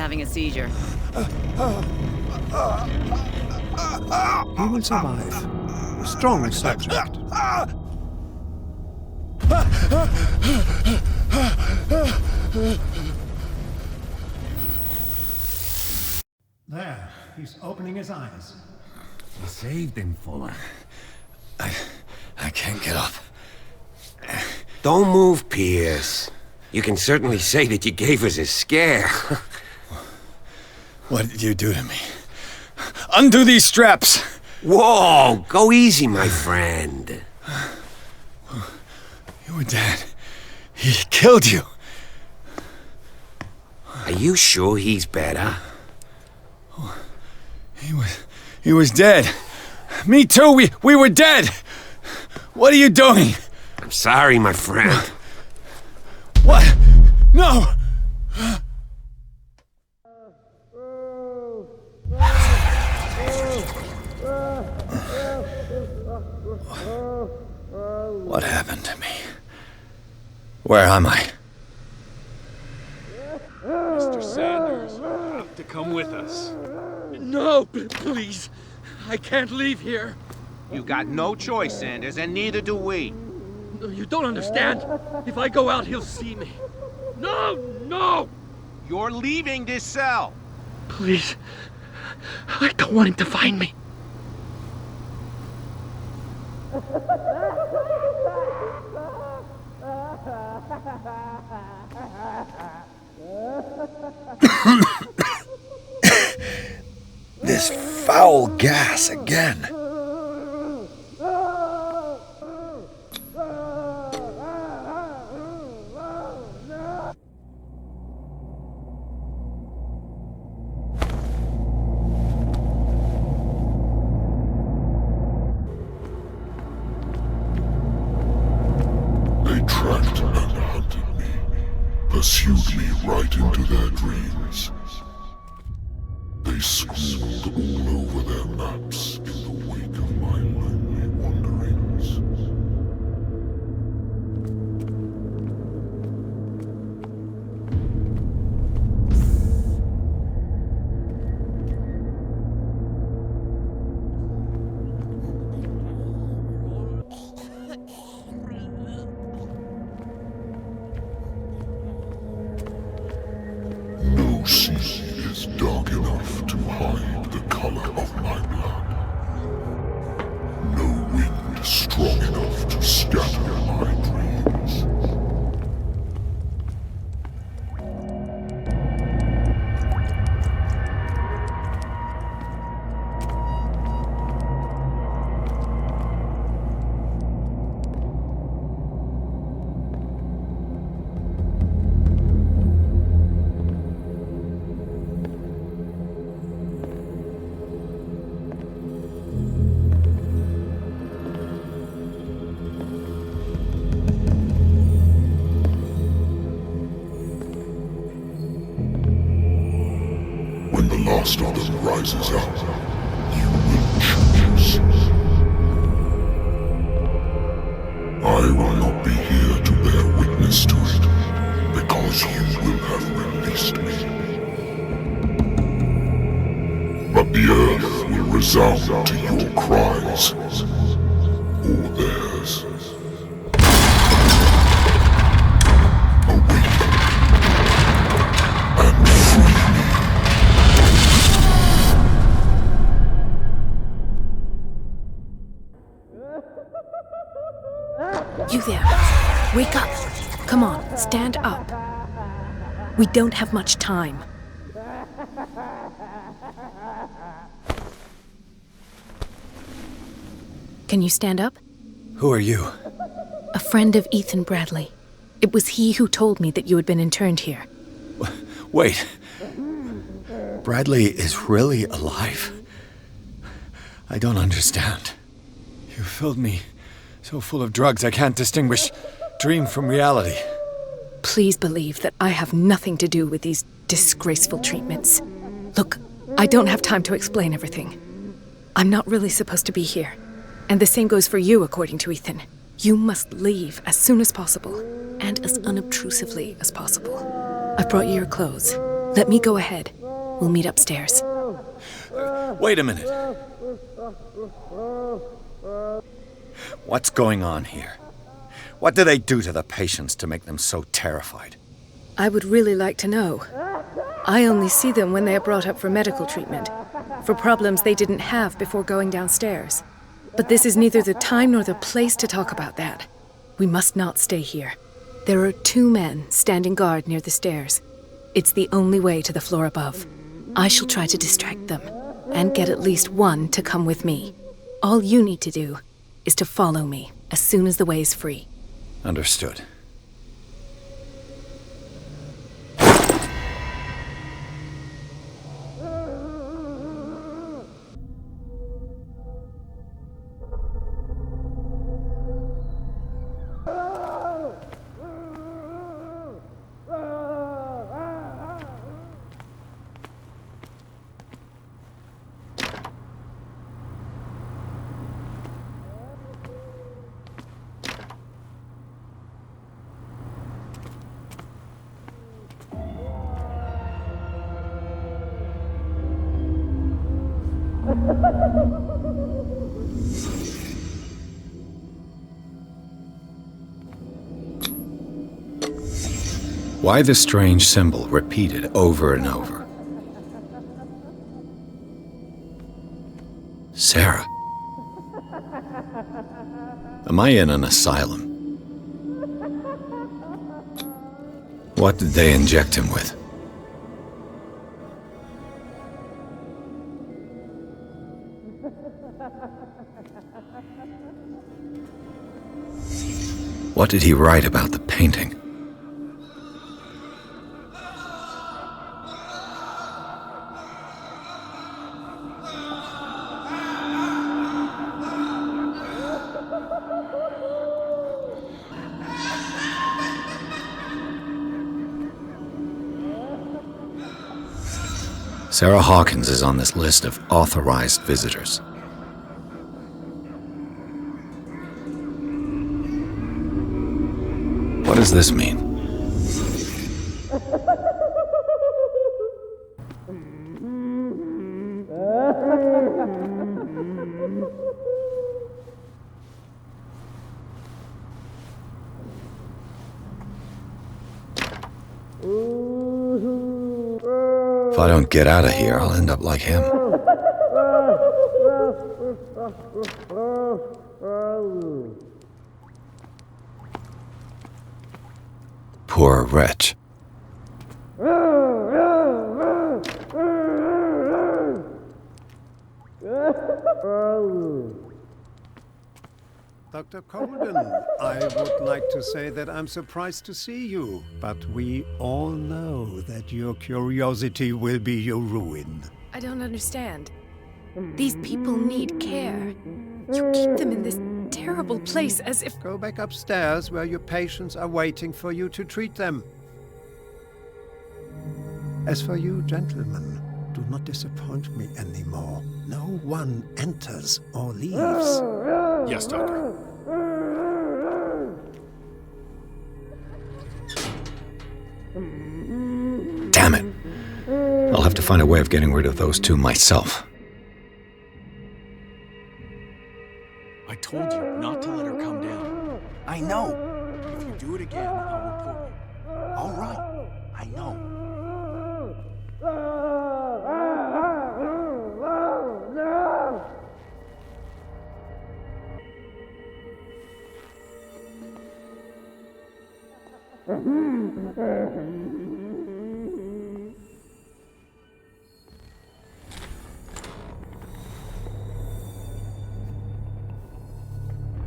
having a seizure. He will survive. Strong subject. There, he's opening his eyes. You saved him, Fuller. I can't get up. Don't move, Pierce. You can certainly say that you gave us a scare. What did you do to me? Undo these straps! Whoa, go easy, my friend. You were dead. He killed you. Are you sure he's better? He was dead. Me too, we were dead! What are you doing? I'm sorry, my friend. What? No! What happened to me? Where am I? Mr. Sanders, you have to come with us. No, please. I can't leave here. You got no choice, Sanders, and neither do we. No, you don't understand. If I go out, he'll see me. No, no! You're leaving this cell. Please. I don't want him to find me. This foul gas again. They tracked and hunted me, pursued me right into their dreams. They scrawled all over their maps in the wake of my lonely wanderings. No sea is dark enough to hide the color of my blood. No wind strong enough to scatter my dreams. When the last of them rises up, you will choose. I will not be here to bear witness to it, because you will have released me. But the earth will resound to your cries, or theirs. Awake and free me. You there. Wake up. Come on, stand up. We don't have much time. Can you stand up? Who are you? A friend of Ethan Bradley. It was he who told me that you had been interned here. Wait. Bradley is really alive? I don't understand. You filled me so full of drugs I can't distinguish dream from reality. Please believe that I have nothing to do with these disgraceful treatments. Look, I don't have time to explain everything. I'm not really supposed to be here. And the same goes for you, according to Ethan. You must leave as soon as possible, and as unobtrusively as possible. I've brought you your clothes. Let me go ahead. We'll meet upstairs. Wait a minute. What's going on here? What do they do to the patients to make them so terrified? I would really like to know. I only see them when they are brought up for medical treatment, for problems they didn't have before going downstairs. But this is neither the time nor the place to talk about that. We must not stay here. There are 2 men standing guard near the stairs. It's the only way to the floor above. I shall try to distract them, and get at least one to come with me. All you need to do is to follow me as soon as the way is free. Understood. Why the strange symbol repeated over and over? Sarah. Am I in an asylum? What did they inject him with? What did he write about the painting? Sarah Hawkins is on this list of authorized visitors. What does this mean? If I don't get out of here, I'll end up like him. Poor wretch. Dr. Colden, I would like to say that I'm surprised to see you, but we all know that your curiosity will be your ruin. I don't understand. These people need care. You keep them in this terrible place as if... Go back upstairs where your patients are waiting for you to treat them. As for you, gentlemen, do not disappoint me anymore. No one enters or leaves. Yes, Doctor. Damn it. I'll have to find a way of getting rid of those 2 myself. I told you not to let her come down. I know. If you do it again, I'll report you. All right. I know.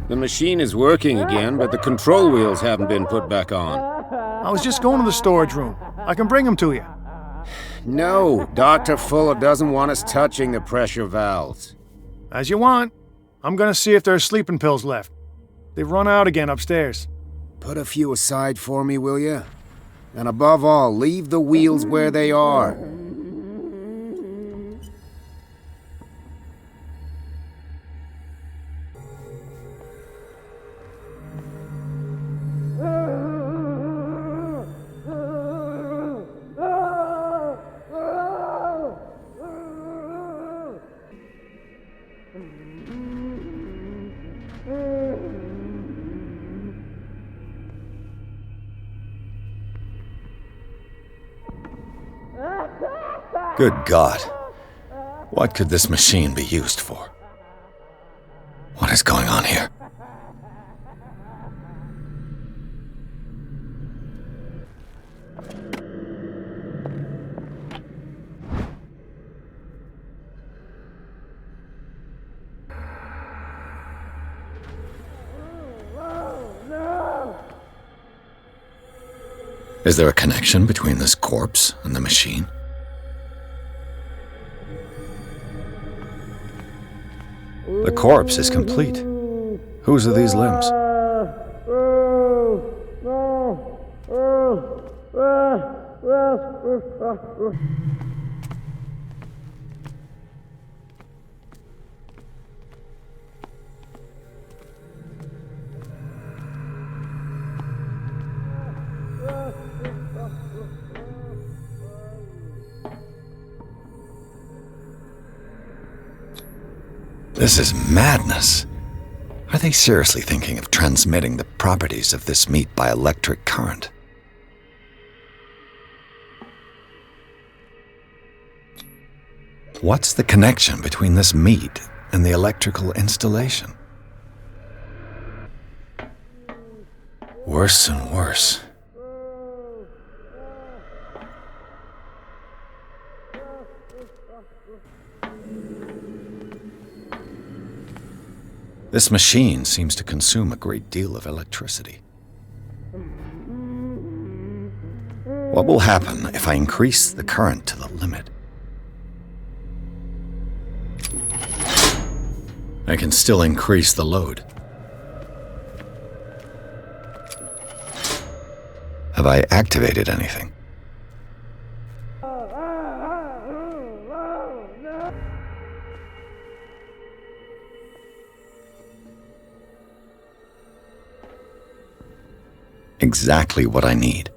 The machine is working again, but the control wheels haven't been put back on. I was just going to the storage room. I can bring them to you. No, Dr. Fuller doesn't want us touching the pressure valves. As you want. I'm gonna see if there's sleeping pills left. They've run out again upstairs. Put a few aside for me, will you? And above all, leave the wheels where they are. Good God. What could this machine be used for? What is going on here? Is there a connection between this corpse and the machine? The corpse is complete. Whose are these limbs? This is madness. Are they seriously thinking of transmitting the properties of this meat by electric current? What's the connection between this meat and the electrical installation? Worse and worse. This machine seems to consume a great deal of electricity. What will happen if I increase the current to the limit? I can still increase the load. Have I activated anything? Exactly what I need.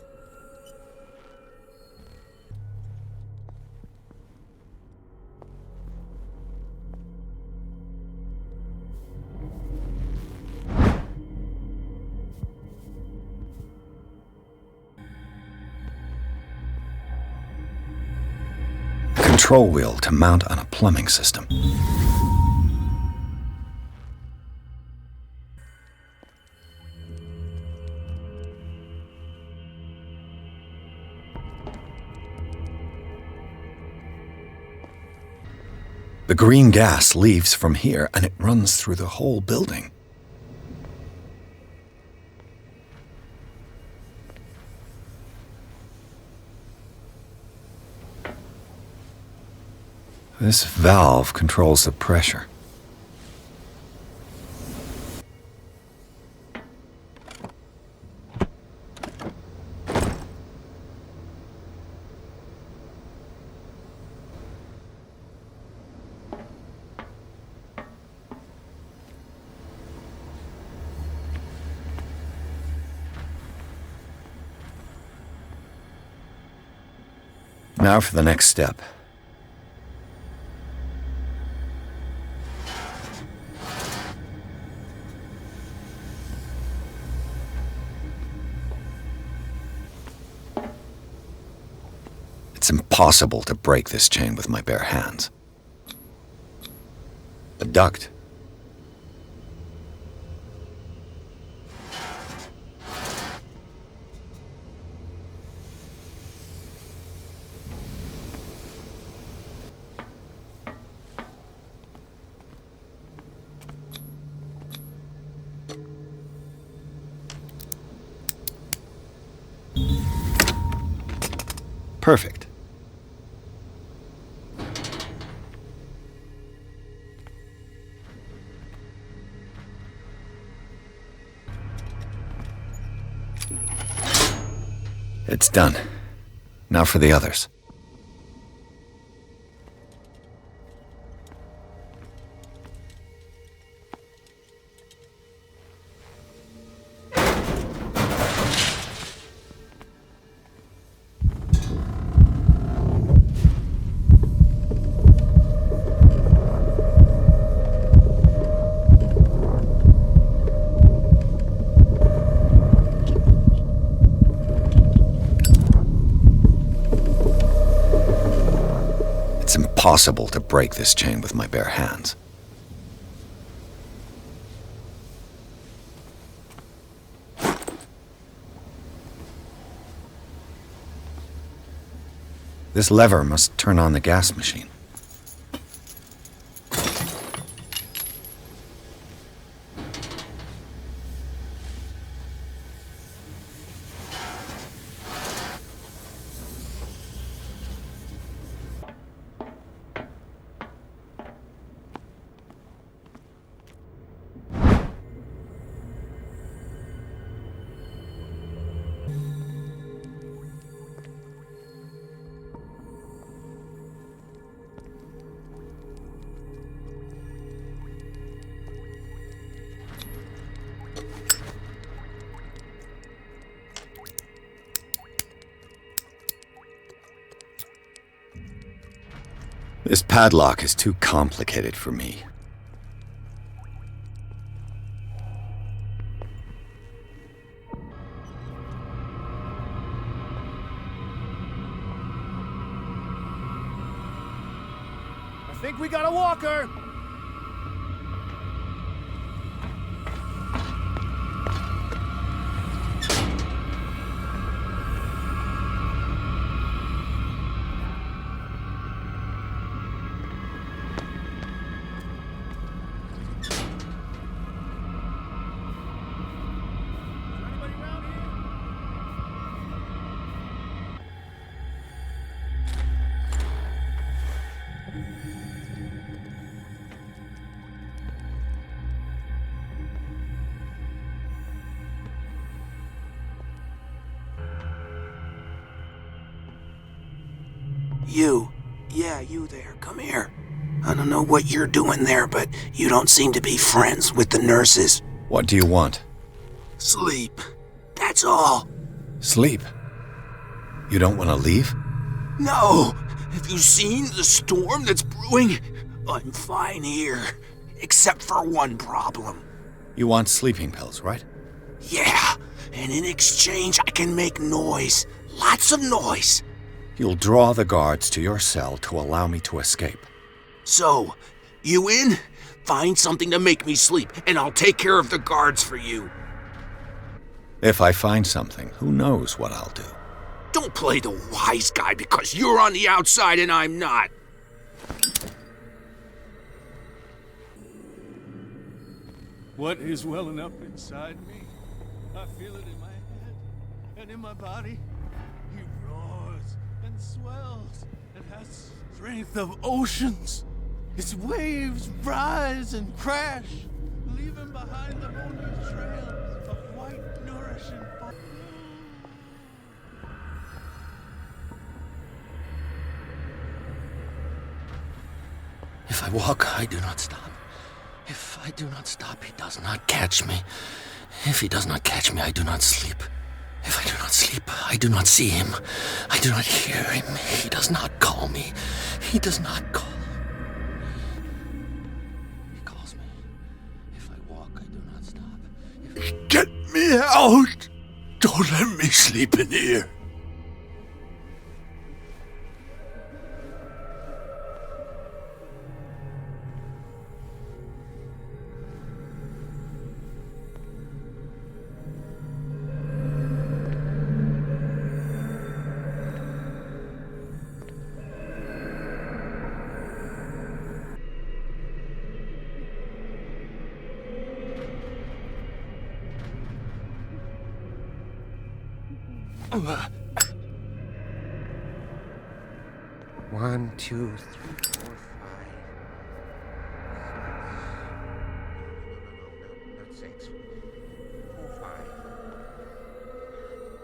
A control wheel to mount on a plumbing system. The green gas leaves from here and it runs through the whole building. This valve controls the pressure. Now for the next step. It's impossible to break this chain with my bare hands. A duct. Perfect. It's done. Now for the others. impossible to break this chain with my bare hands. This lever must turn on the gas machine. This padlock is too complicated for me. I think we got a walker! You there, come here. I don't know what you're doing there, but you don't seem to be friends with the nurses. What do you want? Sleep. That's all. Sleep? You don't want to leave? No. Have you seen the storm that's brewing? I'm fine here. Except for one problem. You want sleeping pills, right? Yeah. And in exchange, I can make noise. Lots of noise. You'll draw the guards to your cell to allow me to escape. So, you in? Find something to make me sleep, and I'll take care of the guards for you. If I find something, who knows what I'll do? Don't play the wise guy because you're on the outside and I'm not. What is welling up inside me? I feel it in my head and in my body. He roars and swells and has strength of oceans. Its waves rise and crash, leaving behind the only trail of white, nourishing foam. If I walk, I do not stop. If I do not stop, he does not catch me. If he does not catch me, I do not sleep. If I do not sleep, I do not see him. I do not hear him. He does not call me. He does not call. He calls me. If I walk, I do not stop. Get me out! Don't let me sleep in here. One, two, three, four, five. Not six. 4, 5.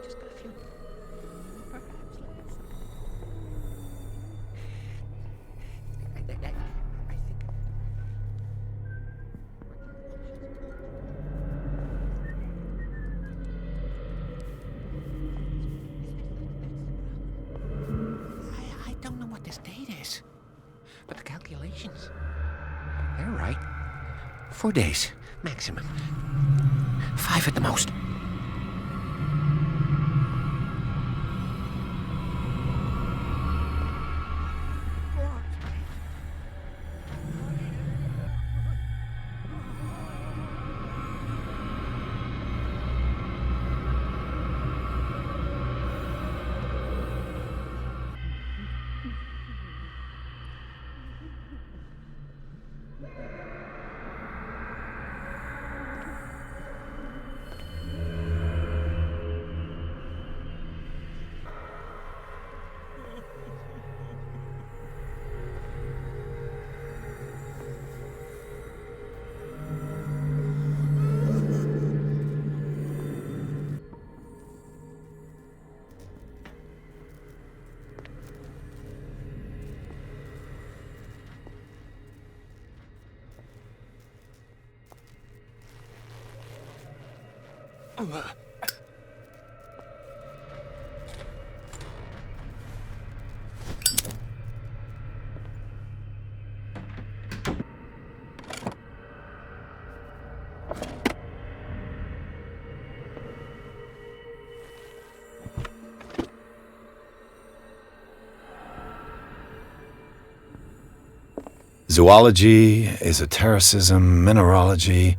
Just got a few. Perhaps. I think. I don't know what this date is, but the calculations, they're right. 4 days, maximum. 5 at the most. Zoology, esotericism, mineralogy,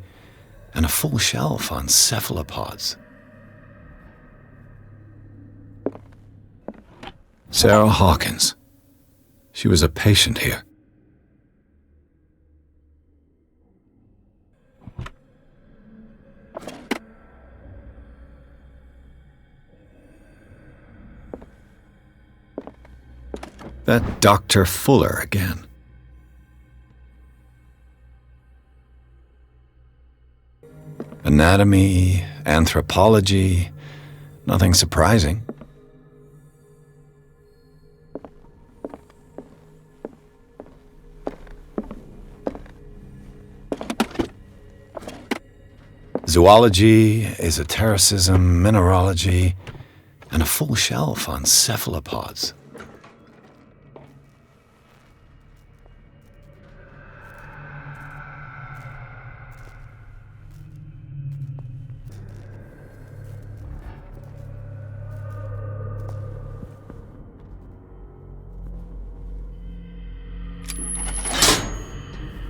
and a full shelf on cephalopods. Sarah Hawkins. She was a patient here. That Dr. Fuller again. Anatomy, anthropology, nothing surprising. Zoology, esotericism, mineralogy, and a full shelf on cephalopods.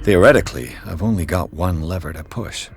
Theoretically, I've only got one lever to push.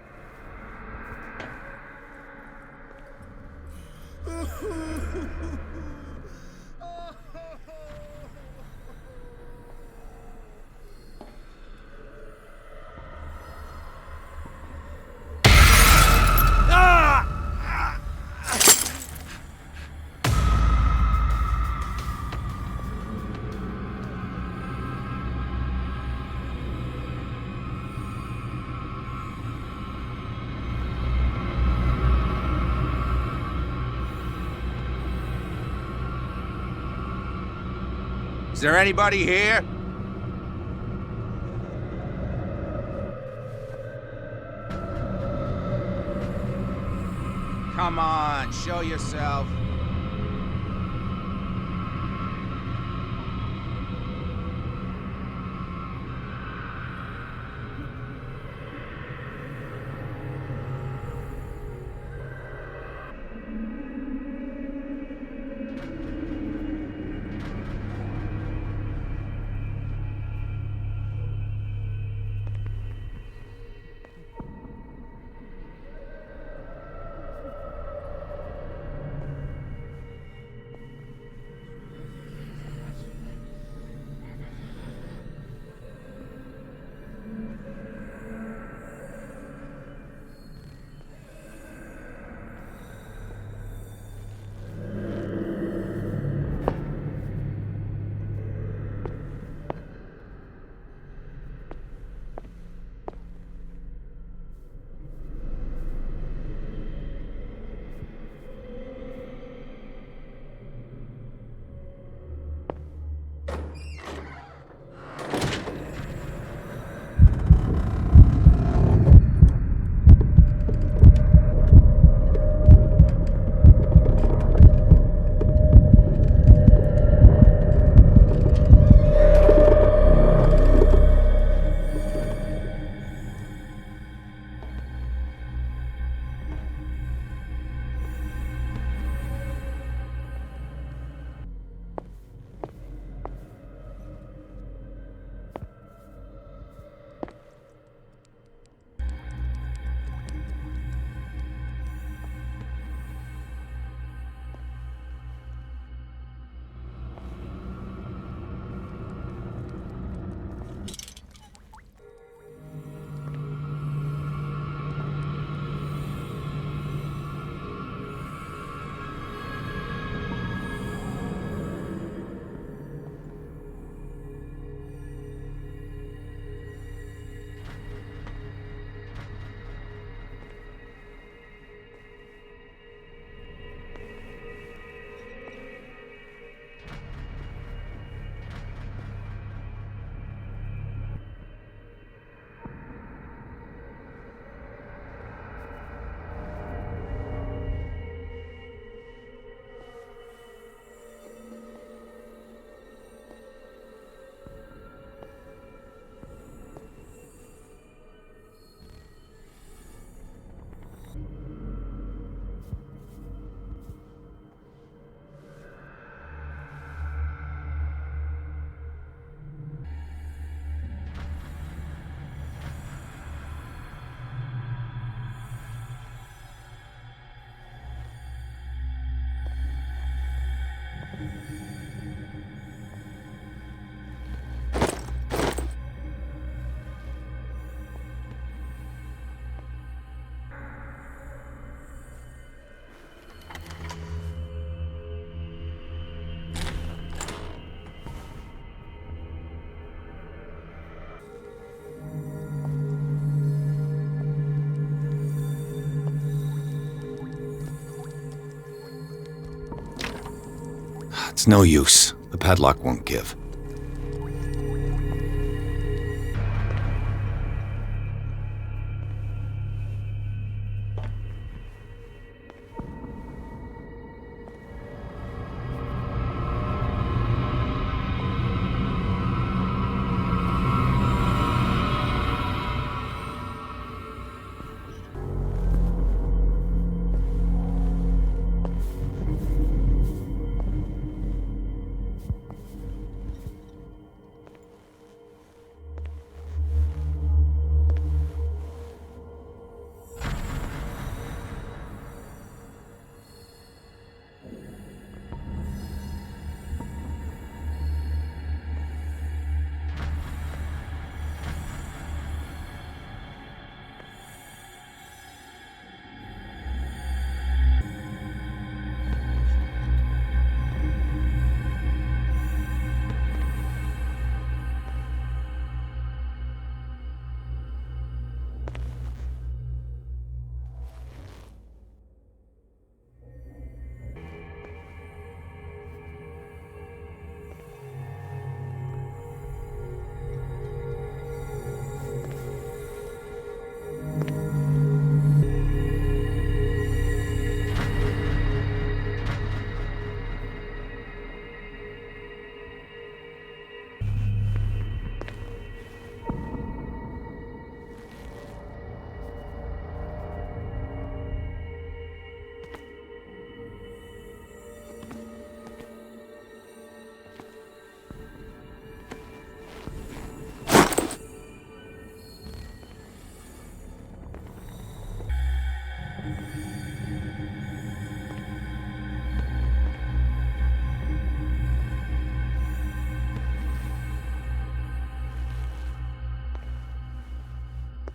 Is there anybody here? Come on, show yourself. It's no use. The padlock won't give.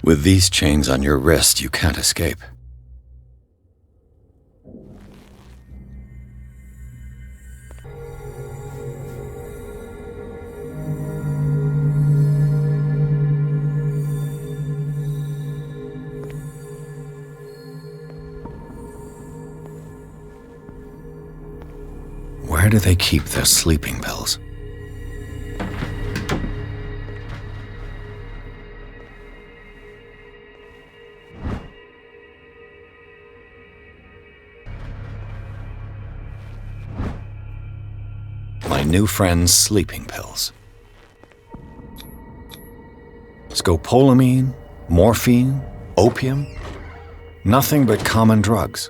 With these chains on your wrist, you can't escape. Where do they keep their sleeping pills? My new friend's sleeping pills. Scopolamine, morphine, opium. Nothing but common drugs.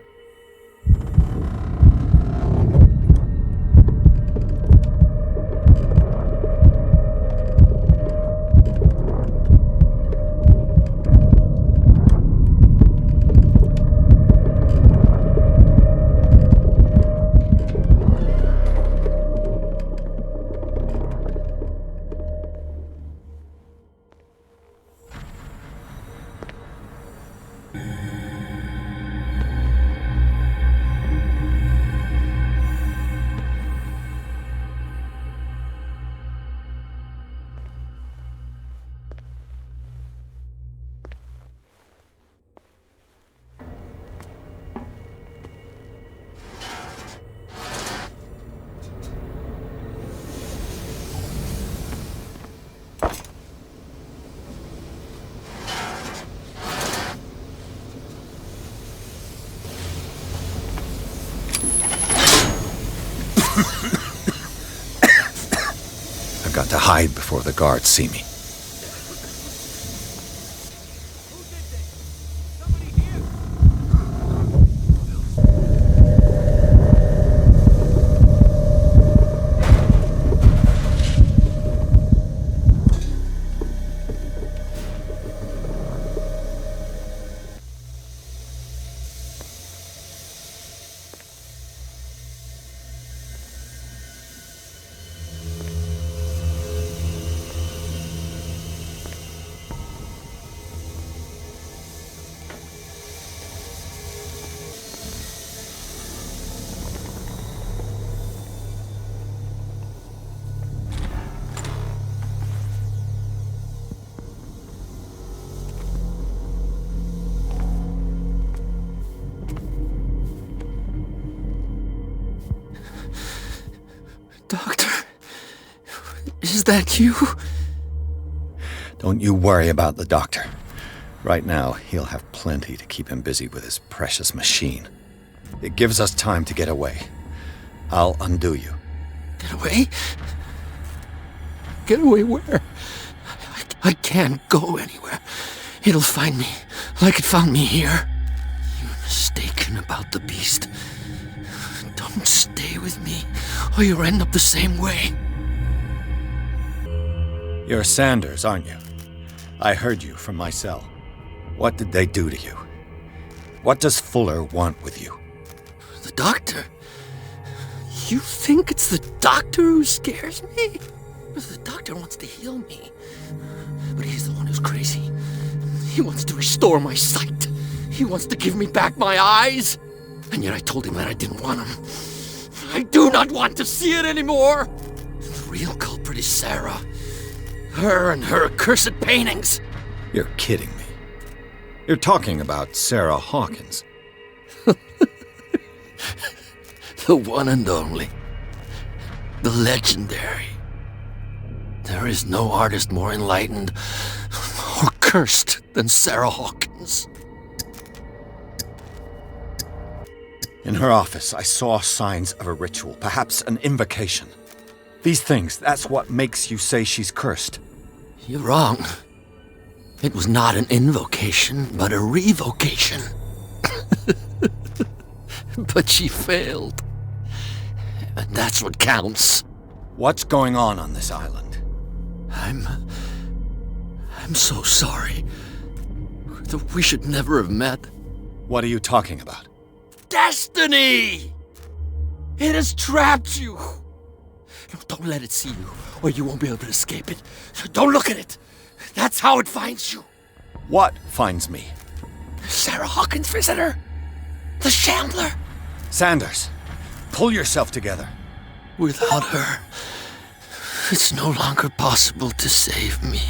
I've got to hide before the guards see me. that you? Don't you worry about the doctor. Right now, he'll have plenty to keep him busy with his precious machine. It gives us time to get away. I'll undo you. Get away? Get away where? I can't go anywhere. It'll find me, like it found me here. You're mistaken about the beast. Don't stay with me, or you'll end up the same way. You're Sanders, aren't you? I heard you from my cell. What did they do to you? What does Fuller want with you? The doctor? You think it's the doctor who scares me? The doctor wants to heal me. But he's the one who's crazy. He wants to restore my sight. He wants to give me back my eyes. And yet I told him that I didn't want him. I do not want to see it anymore. The real culprit is Sarah. Her and her accursed paintings. You're kidding me. You're talking about Sarah Hawkins. The one and only. The legendary. There is no artist more enlightened or cursed than Sarah Hawkins. In her office, I saw signs of a ritual, perhaps an invocation. These things, that's what makes you say she's cursed. You're wrong. It was not an invocation, but a revocation. But she failed. And that's what counts. What's going on this island? I'm so sorry. We should never have met. What are you talking about? Destiny! It has trapped you. No, don't let it see you, or you won't be able to escape it. Don't look at it. That's how it finds you. What finds me? Sarah Hawkins' visitor. The Shambler. Sanders, pull yourself together. Without her, it's no longer possible to save me.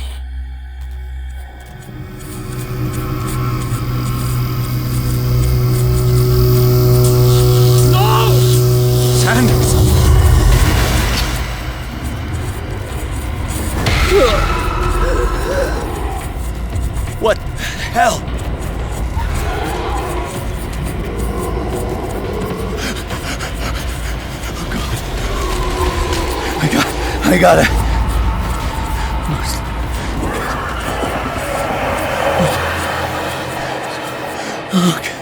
No! Sanders! What the hell? I gotta... Okay.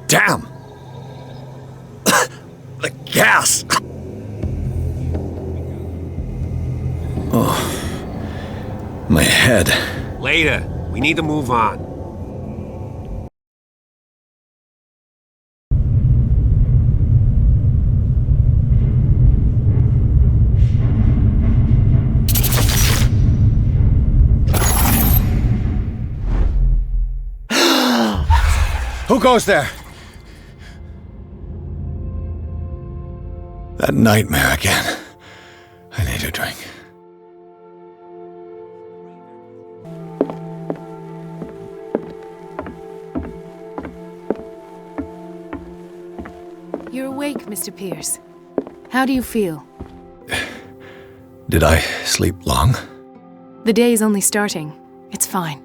Damn! The gas! Oh, my head. Later. We need to move on. Who goes there? That nightmare again. I need a drink. You're awake, Mr. Pierce. How do you feel? Did I sleep long? The day is only starting. It's fine.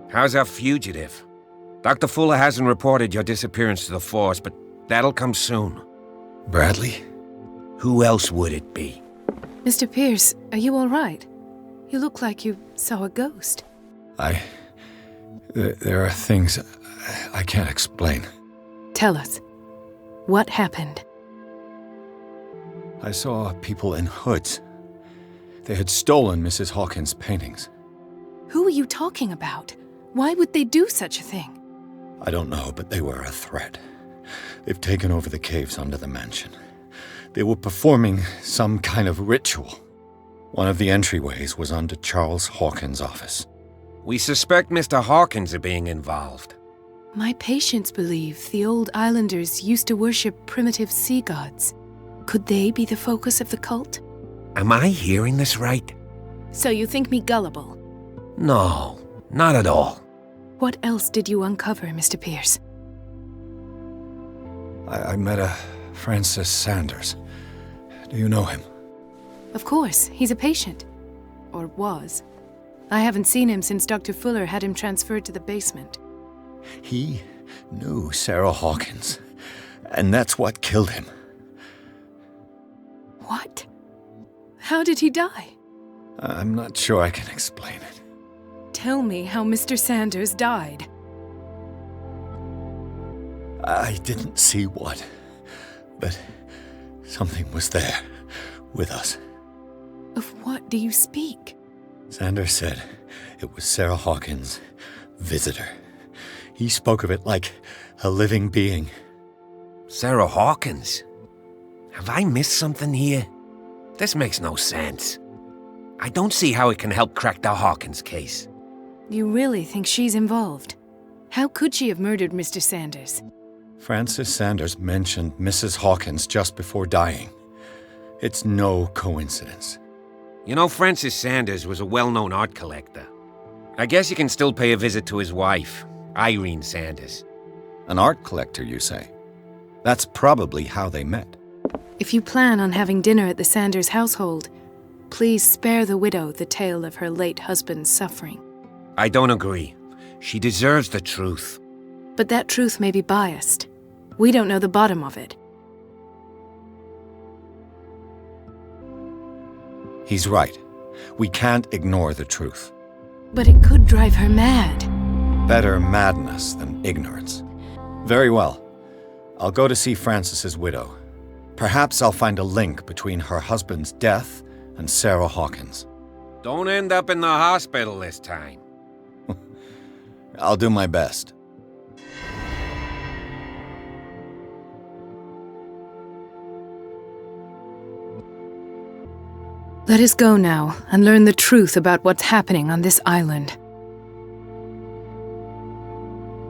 How's our fugitive? Dr. Fuller hasn't reported your disappearance to the force, but that'll come soon. Bradley? Who else would it be? Mr. Pierce, are you all right? You look like you saw a ghost. There are things I can't explain. Tell us. What happened? I saw people in hoods. They had stolen Mrs. Hawkins' paintings. Who are you talking about? Why would they do such a thing? I don't know, but they were a threat. They've taken over the caves under the mansion. They were performing some kind of ritual. One of the entryways was under Charles Hawkins' office. We suspect Mr. Hawkins of being involved. My patients believe the old islanders used to worship primitive sea gods. Could they be the focus of the cult? Am I hearing this right? So you think me gullible? No, not at all. What else did you uncover, Mr. Pierce? I met a Francis Sanders. Do you know him? Of course, he's a patient. Or was. I haven't seen him since Dr. Fuller had him transferred to the basement. He knew Sarah Hawkins, and that's what killed him. What? How did he die? I'm not sure I can explain it. Tell me how Mr. Sanders died. I didn't see what, but something was there, with us. Of what do you speak? Sanders said it was Sarah Hawkins' visitor. He spoke of it like a living being. Sarah Hawkins? Have I missed something here? This makes no sense. I don't see how it can help crack the Hawkins case. You really think she's involved? How could she have murdered Mr. Sanders? Francis Sanders mentioned Mrs. Hawkins just before dying. It's no coincidence. You know, Francis Sanders was a well-known art collector. I guess you can still pay a visit to his wife, Irene Sanders. An art collector, you say? That's probably how they met. If you plan on having dinner at the Sanders household, please spare the widow the tale of her late husband's suffering. I don't agree. She deserves the truth. But that truth may be biased. We don't know the bottom of it. He's right. We can't ignore the truth. But it could drive her mad. Better madness than ignorance. Very well. I'll go to see Francis's widow. Perhaps I'll find a link between her husband's death and Sarah Hawkins. Don't end up in the hospital this time. I'll do my best. Let us go now and learn the truth about what's happening on this island.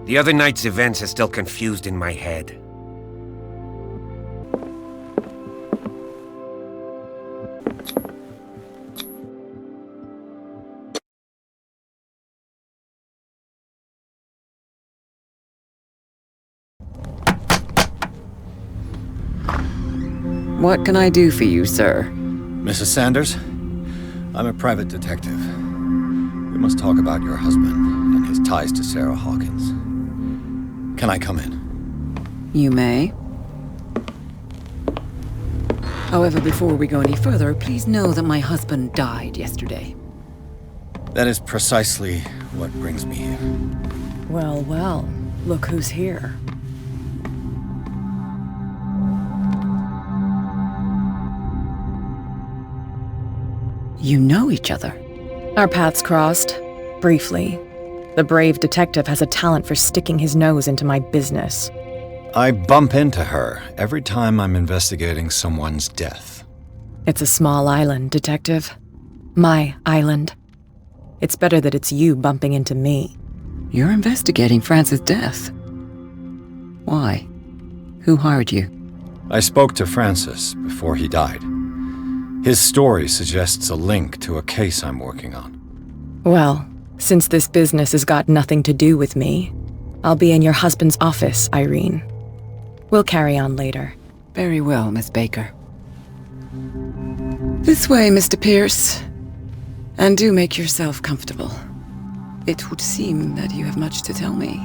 The other night's events are still confused in my head. What can I do for you, sir? Mrs. Sanders, I'm a private detective. We must talk about your husband and his ties to Sarah Hawkins. Can I come in? You may. However, before we go any further, please know that my husband died yesterday. That is precisely what brings me here. Well, well, look who's here. You know each other. Our paths crossed, briefly. The brave detective has a talent for sticking his nose into my business. I bump into her every time I'm investigating someone's death. It's a small island, Detective. My island. It's better that it's you bumping into me. You're investigating Francis' death. Why? Who hired you? I spoke to Francis before he died. His story suggests a link to a case I'm working on. Well, since this business has got nothing to do with me, I'll be in your husband's office, Irene. We'll carry on later. Very well, Miss Baker. This way, Mr. Pierce. And do make yourself comfortable. It would seem that you have much to tell me.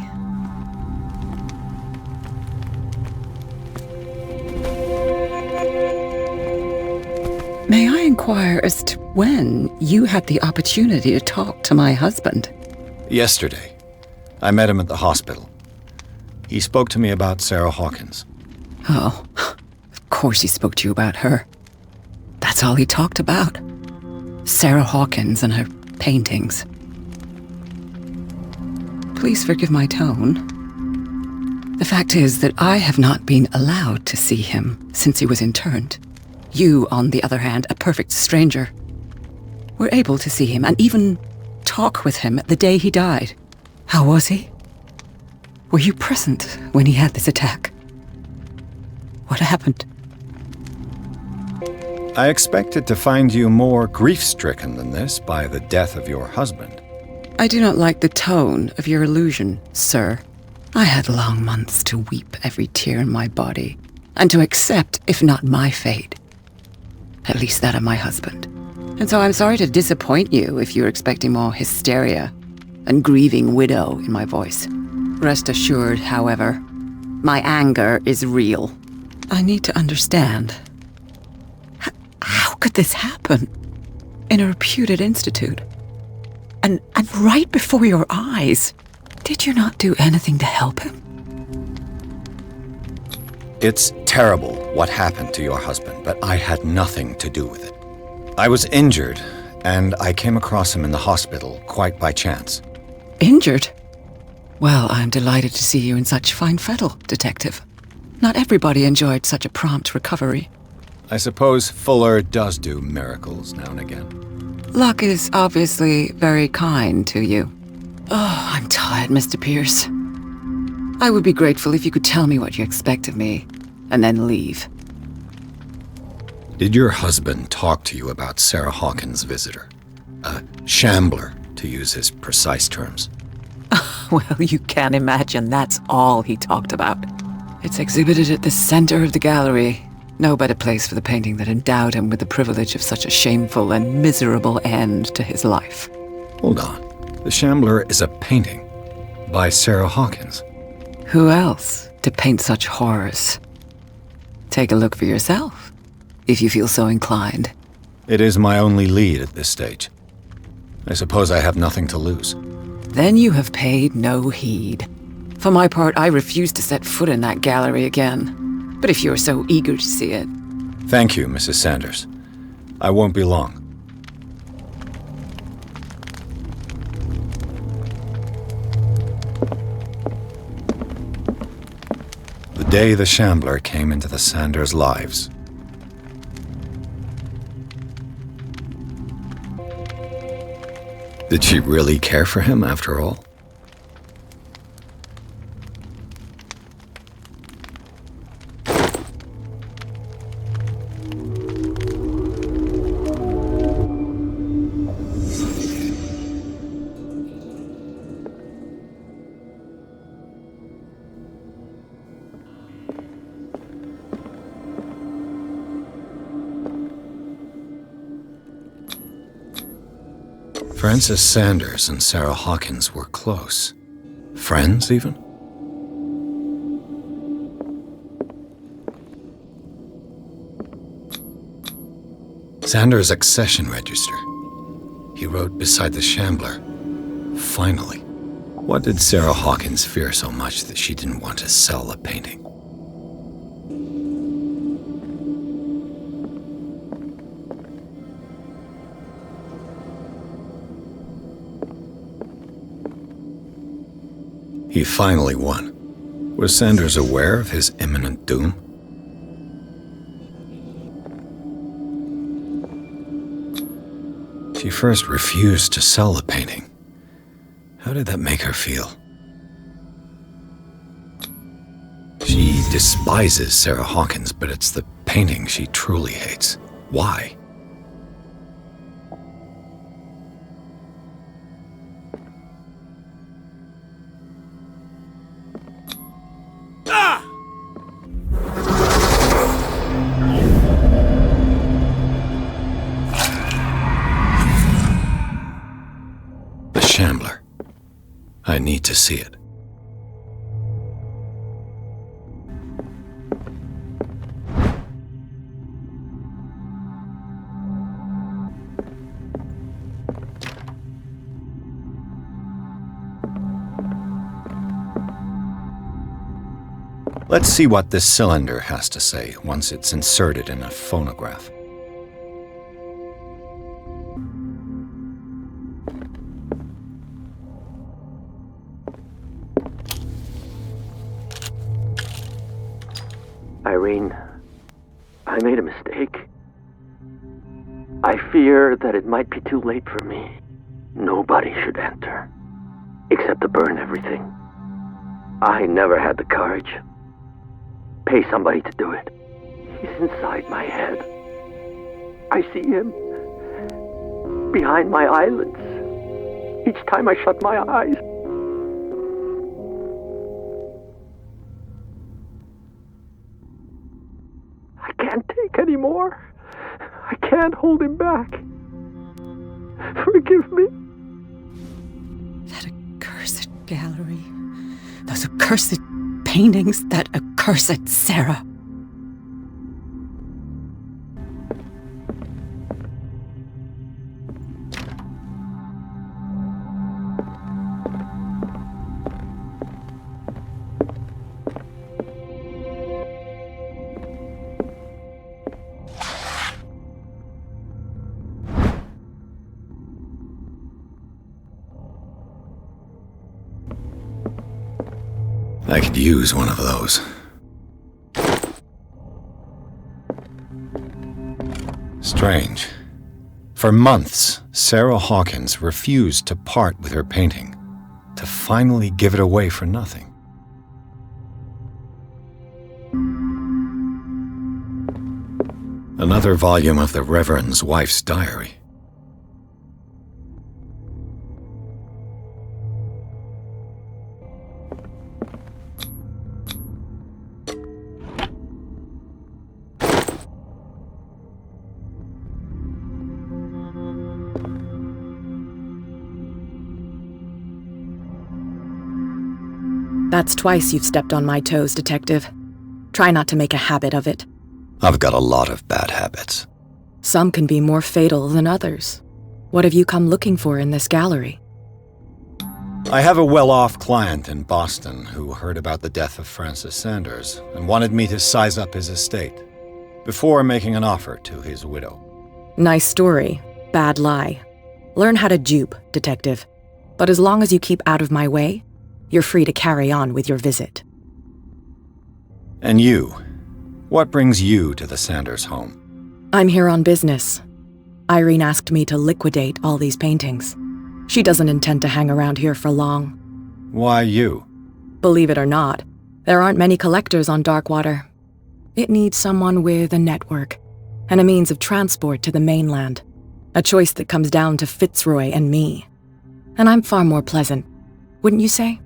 May I inquire as to when you had the opportunity to talk to my husband? Yesterday. I met him at the hospital. He spoke to me about Sarah Hawkins. Oh, of course he spoke to you about her. That's all he talked about. Sarah Hawkins and her paintings. Please forgive my tone. The fact is that I have not been allowed to see him since he was interned. You, on the other hand, a perfect stranger, were able to see him and even talk with him the day he died. How was he? Were you present when he had this attack? What happened? I expected to find you more grief-stricken than this by the death of your husband. I do not like the tone of your allusion, sir. I had long months to weep every tear in my body, and to accept, if not my fate, at least that of my husband. And so I'm sorry to disappoint you if you're expecting more hysteria and grieving widow in my voice. Rest assured, however, my anger is real. I need to understand. How could this happen? In a reputed institute? And right before your eyes? Did you not do anything to help him? It's terrible what happened to your husband, but I had nothing to do with it. I was injured, and I came across him in the hospital quite by chance. Injured? Well, I'm delighted to see you in such fine fettle, Detective. Not everybody enjoyed such a prompt recovery. I suppose Fuller does do miracles now and again. Luck is obviously very kind to you. Oh, I'm tired, Mr. Pierce. I would be grateful if you could tell me what you expect of me, and then leave. Did your husband talk to you about Sarah Hawkins' visitor? A shambler, to use his precise terms. Well, you can imagine that's all he talked about. It's exhibited at the center of the gallery. No better place for the painting that endowed him with the privilege of such a shameful and miserable end to his life. Hold on. The Shambler is a painting by Sarah Hawkins. Who else to paint such horrors? Take a look for yourself, if you feel so inclined. It is my only lead at this stage. I suppose I have nothing to lose. Then you have paid no heed. For my part, I refuse to set foot in that gallery again. But if you're so eager to see it... Thank you, Mrs. Sanders. I won't be long. The day the Shambler came into the Sanders' lives. Did she really care for him after all? Frances Sanders and Sarah Hawkins were close. Friends, even? Sanders' accession register. He wrote beside the Shambler, "Finally." What did Sarah Hawkins fear so much that she didn't want to sell the painting? He finally won. Was Sanders aware of his imminent doom? She first refused to sell the painting. How did that make her feel? She despises Sarah Hawkins, but it's the painting she truly hates. Why? Shambler. I need to see it. Let's see what this cylinder has to say once it's inserted in a phonograph. Irene, I made a mistake. I fear that it might be too late for me. Nobody should enter, except to burn everything. I never had the courage. Pay somebody to do it. He's inside my head. I see him behind my eyelids each time I shut my eyes. I can't take any more. I can't hold him back. Forgive me. That accursed gallery. Those accursed paintings. That accursed Sarah. I could use one of those. Strange. For months, Sarah Hawkins refused to part with her painting, to finally give it away for nothing. Another volume of the Reverend's wife's diary. That's twice you've stepped on my toes, Detective. Try not to make a habit of it. I've got a lot of bad habits. Some can be more fatal than others. What have you come looking for in this gallery? I have a well-off client in Boston who heard about the death of Francis Sanders and wanted me to size up his estate before making an offer to his widow. Nice story. Bad lie. Learn how to dupe, Detective. But as long as you keep out of my way, you're free to carry on with your visit. And you? What brings you to the Sanders home? I'm here on business. Irene asked me to liquidate all these paintings. She doesn't intend to hang around here for long. Why you? Believe it or not, there aren't many collectors on Darkwater. It needs someone with a network and a means of transport to the mainland. A choice that comes down to Fitzroy and me. And I'm far more pleasant, wouldn't you say?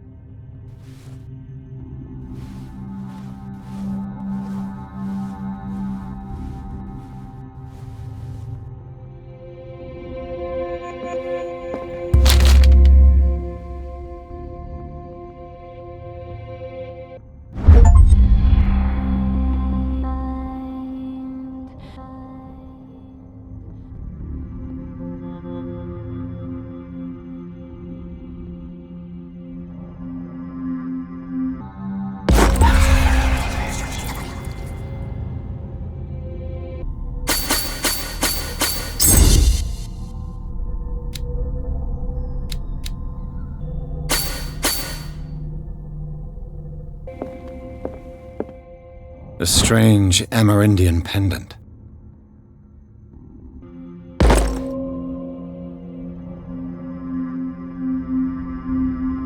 A strange Amerindian pendant.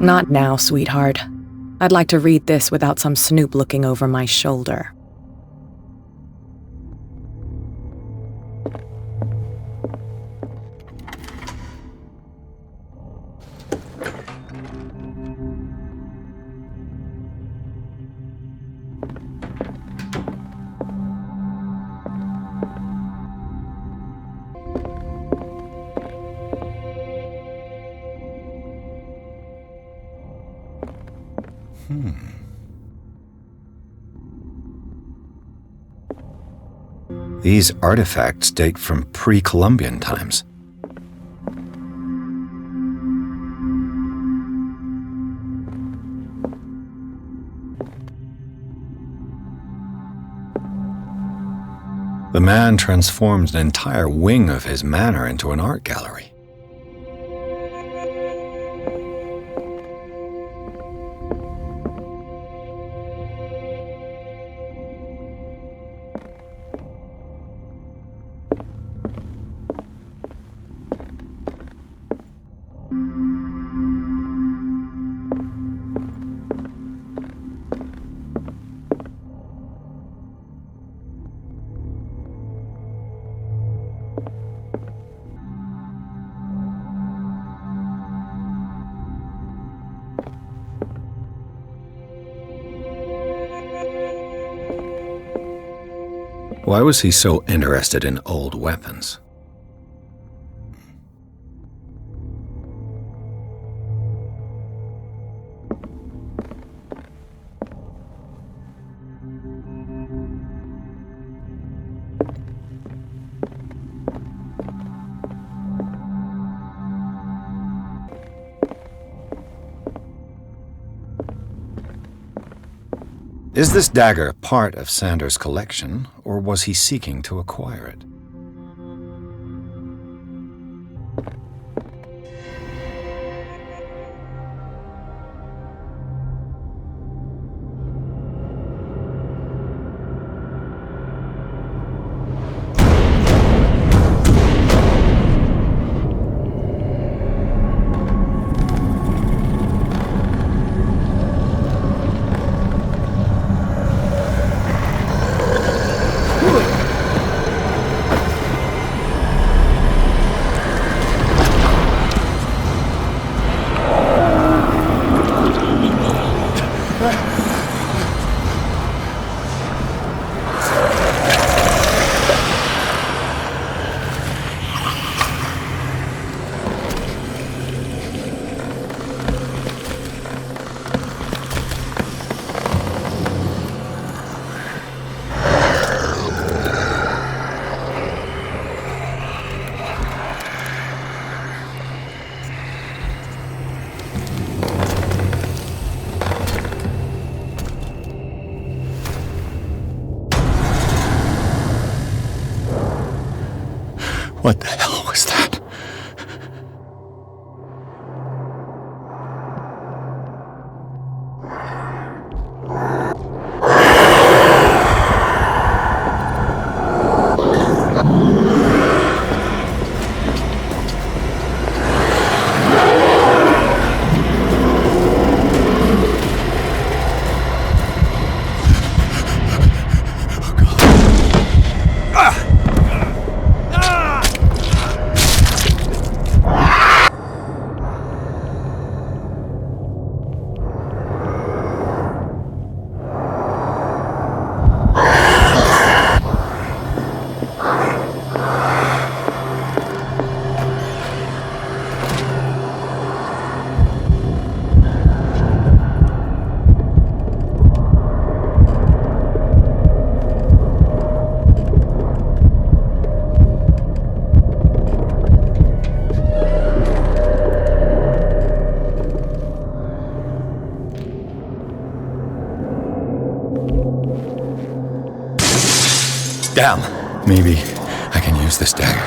Not now, sweetheart. I'd like to read this without some snoop looking over my shoulder. These artifacts date from pre-Columbian times. The man transformed an entire wing of his manor into an art gallery. Why was he so interested in old weapons? Is this dagger part of Sanders' collection, or was he seeking to acquire it? What the hell was that? Damn. Maybe I can use this dagger.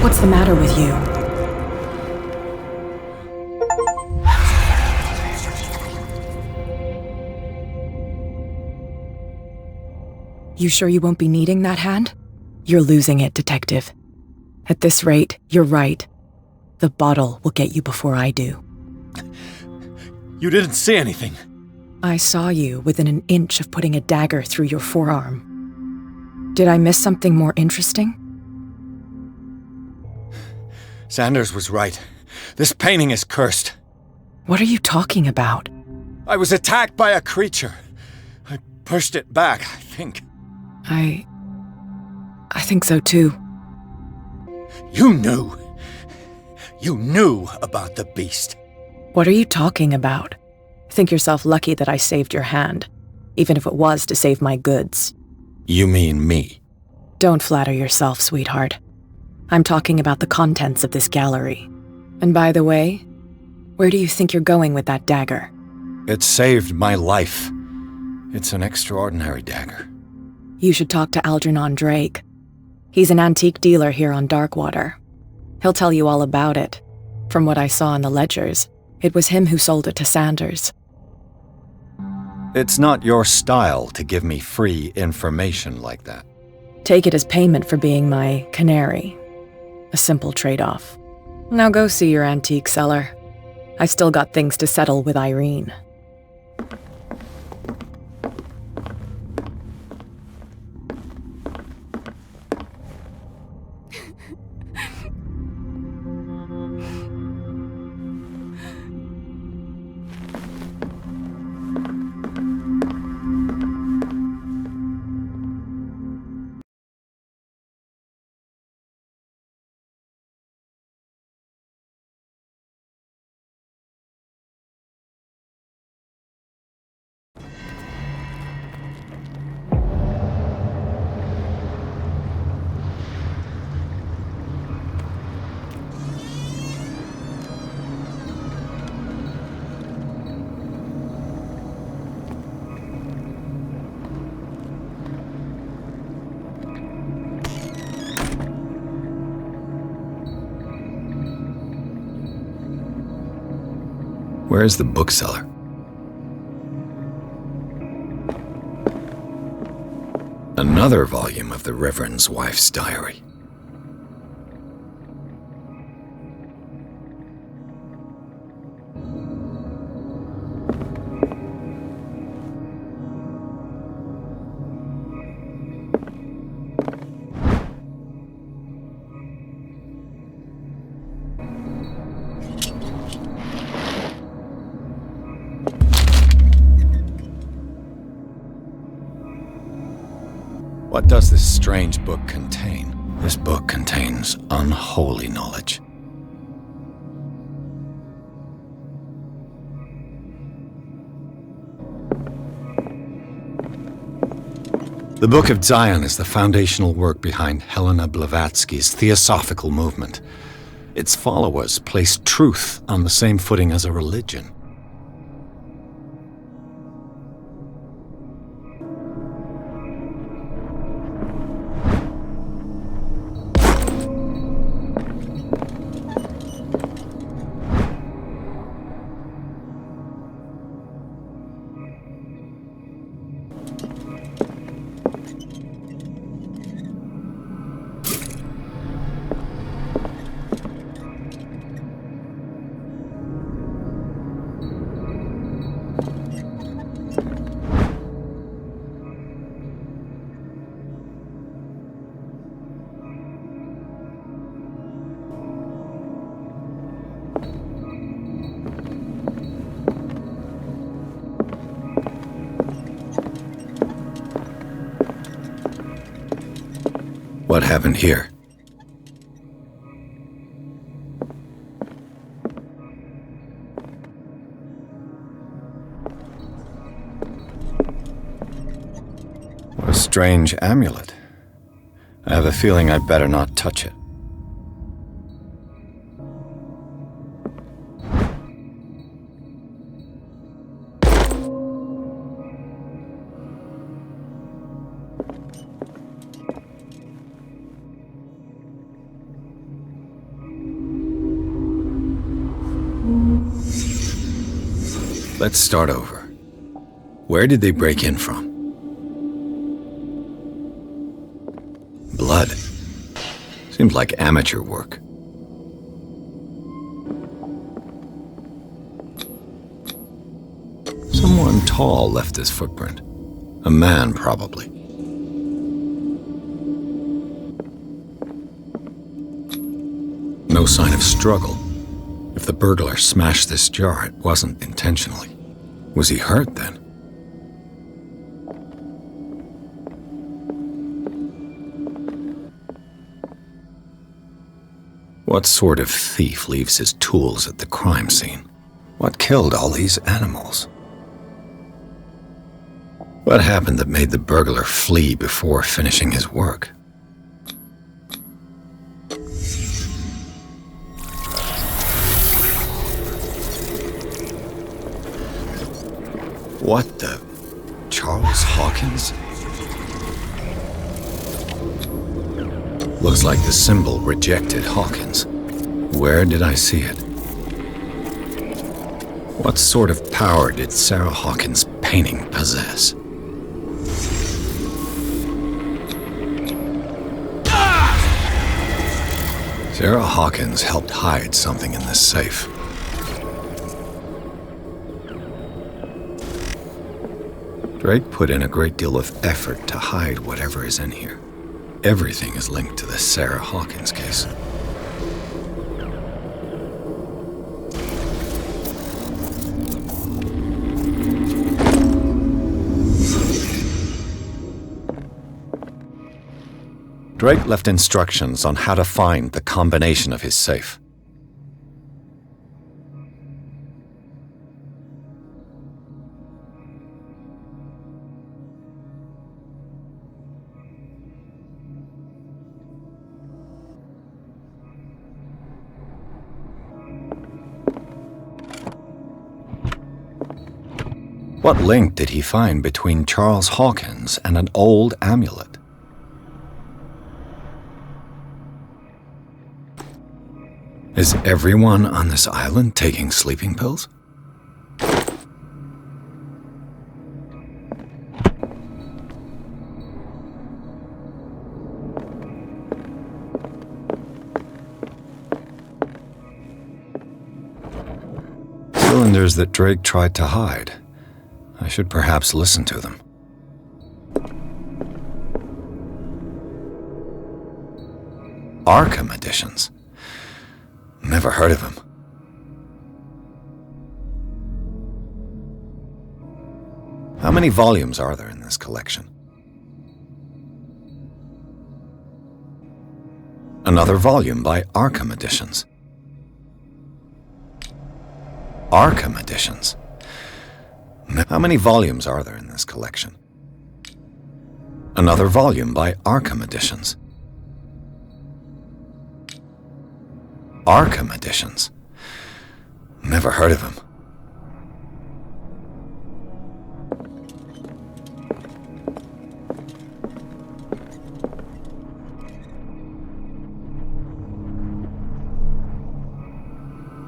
What's the matter with you? You sure you won't be needing that hand? You're losing it, Detective. At this rate, you're right. The bottle will get you before I do. You didn't see anything. I saw you within an inch of putting a dagger through your forearm. Did I miss something more interesting? Sanders was right. This painting is cursed. What are you talking about? I was attacked by a creature. I pushed it back, I think. I think so too. You knew. You knew about the beast. What are you talking about? Think yourself lucky that I saved your hand, even if it was to save my goods. You mean me? Don't flatter yourself, sweetheart. I'm talking about the contents of this gallery. And by the way, where do you think you're going with that dagger? It saved my life. It's an extraordinary dagger. You should talk to Algernon Drake. He's an antique dealer here on Darkwater. He'll tell you all about it. From what I saw in the ledgers, it was him who sold it to Sanders. It's not your style to give me free information like that. Take it as payment for being my canary. A simple trade-off. Now go see your antique seller. I still got things to settle with Irene. Where's the bookseller? Another volume of the Reverend's wife's diary. What does this strange book contain? This book contains unholy knowledge. The Book of Zion is the foundational work behind Helena Blavatsky's Theosophical movement. Its followers place truth on the same footing as a religion. What happened here? What a strange amulet. I have a feeling I'd better not touch it. Let's start over. Where did they break in from? Blood. Seems like amateur work. Someone tall left this footprint. A man, probably. No sign of struggle. If the burglar smashed this jar, it wasn't intentionally. Was he hurt then? What sort of thief leaves his tools at the crime scene? What killed all these animals? What happened that made the burglar flee before finishing his work? What the... Charles Hawkins? Looks like the symbol rejected Hawkins. Where did I see it? What sort of power did Sarah Hawkins' painting possess? Sarah Hawkins helped hide something in this safe. Drake put in a great deal of effort to hide whatever is in here. Everything is linked to the Sarah Hawkins case. Drake left instructions on how to find the combination of his safe. What link did he find between Charles Hawkins and an old amulet? Is everyone on this island taking sleeping pills? Cylinders that Drake tried to hide. I should perhaps listen to them. Arkham editions. Never heard of him. How many volumes are there in this collection? Another volume by Arkham Editions. Arkham Editions. How many volumes are there in this collection? Another volume by Arkham Editions. Arkham Editions. Never heard of him.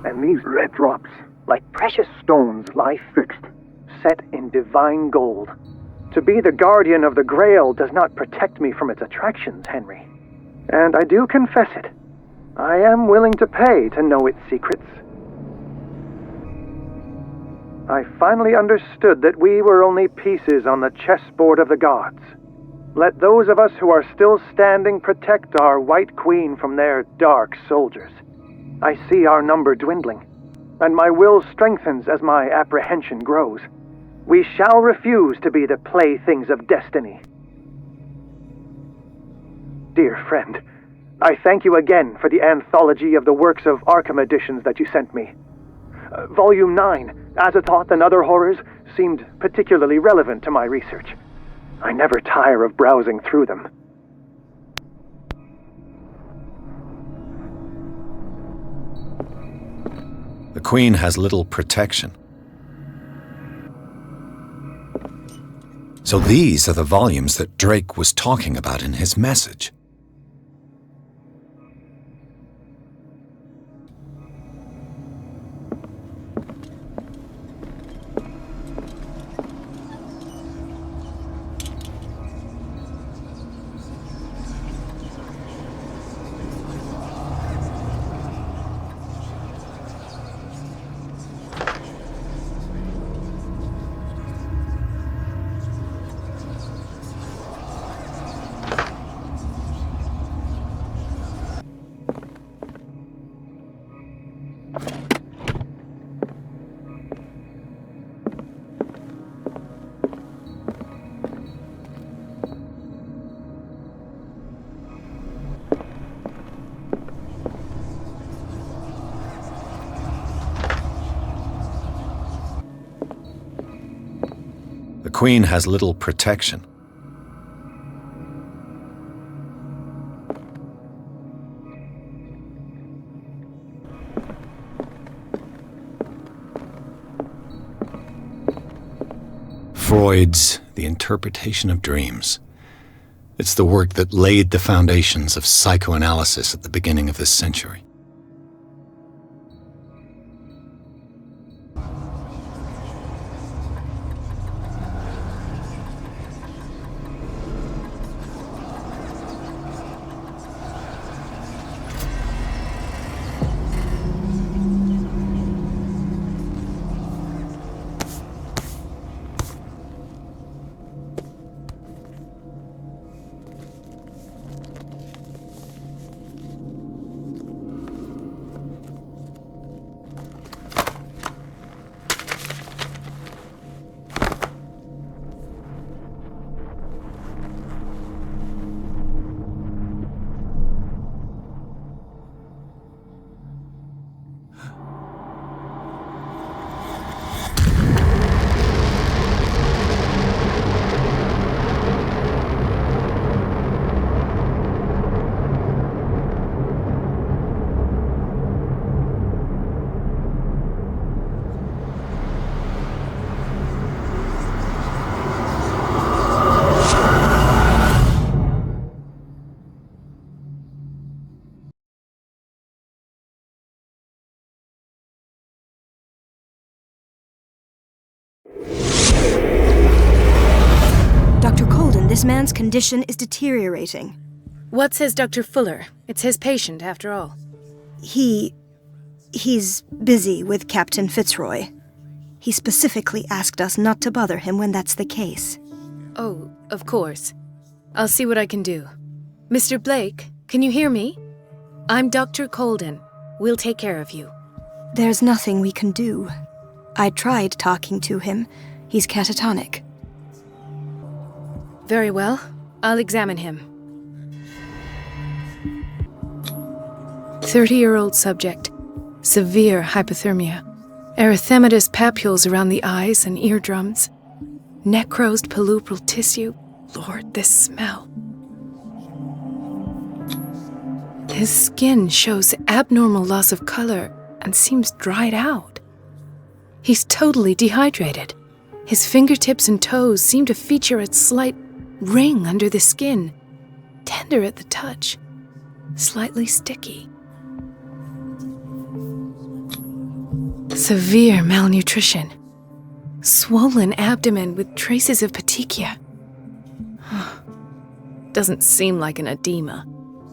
And these red drops, like precious stones, lie fixed, set in divine gold. To be the guardian of the Grail does not protect me from its attractions, Henry. And I do confess it. I am willing to pay to know its secrets. I finally understood that we were only pieces on the chessboard of the gods. Let those of us who are still standing protect our White Queen from their dark soldiers. I see our number dwindling, and my will strengthens as my apprehension grows. We shall refuse to be the playthings of destiny. Dear friend, I thank you again for the anthology of the works of Arkham Editions that you sent me. Volume 9, Azathoth and Other Horrors, seemed particularly relevant to my research. I never tire of browsing through them. The Queen has little protection. So these are the volumes that Drake was talking about in his message. Queen has little protection. Freud's The Interpretation of Dreams. It's the work that laid the foundations of psychoanalysis at the beginning of this century. Dr. Colden, this man's condition is deteriorating. What says Dr. Fuller? It's his patient, after all. He's busy with Captain Fitzroy. He specifically asked us not to bother him when that's the case. Oh, of course. I'll see what I can do. Mr. Blake, can you hear me? I'm Dr. Colden. We'll take care of you. There's nothing we can do. I tried talking to him. He's catatonic. Very well. I'll examine him. 30-year-old subject. Severe hypothermia. Erythematous papules around the eyes and eardrums. Necrosed palpebral tissue. Lord, this smell. His skin shows abnormal loss of color and seems dried out. He's totally dehydrated. His fingertips and toes seem to feature a slight ring under the skin, tender at the touch, slightly sticky. Severe malnutrition. Swollen abdomen with traces of petechia. Doesn't seem like an edema.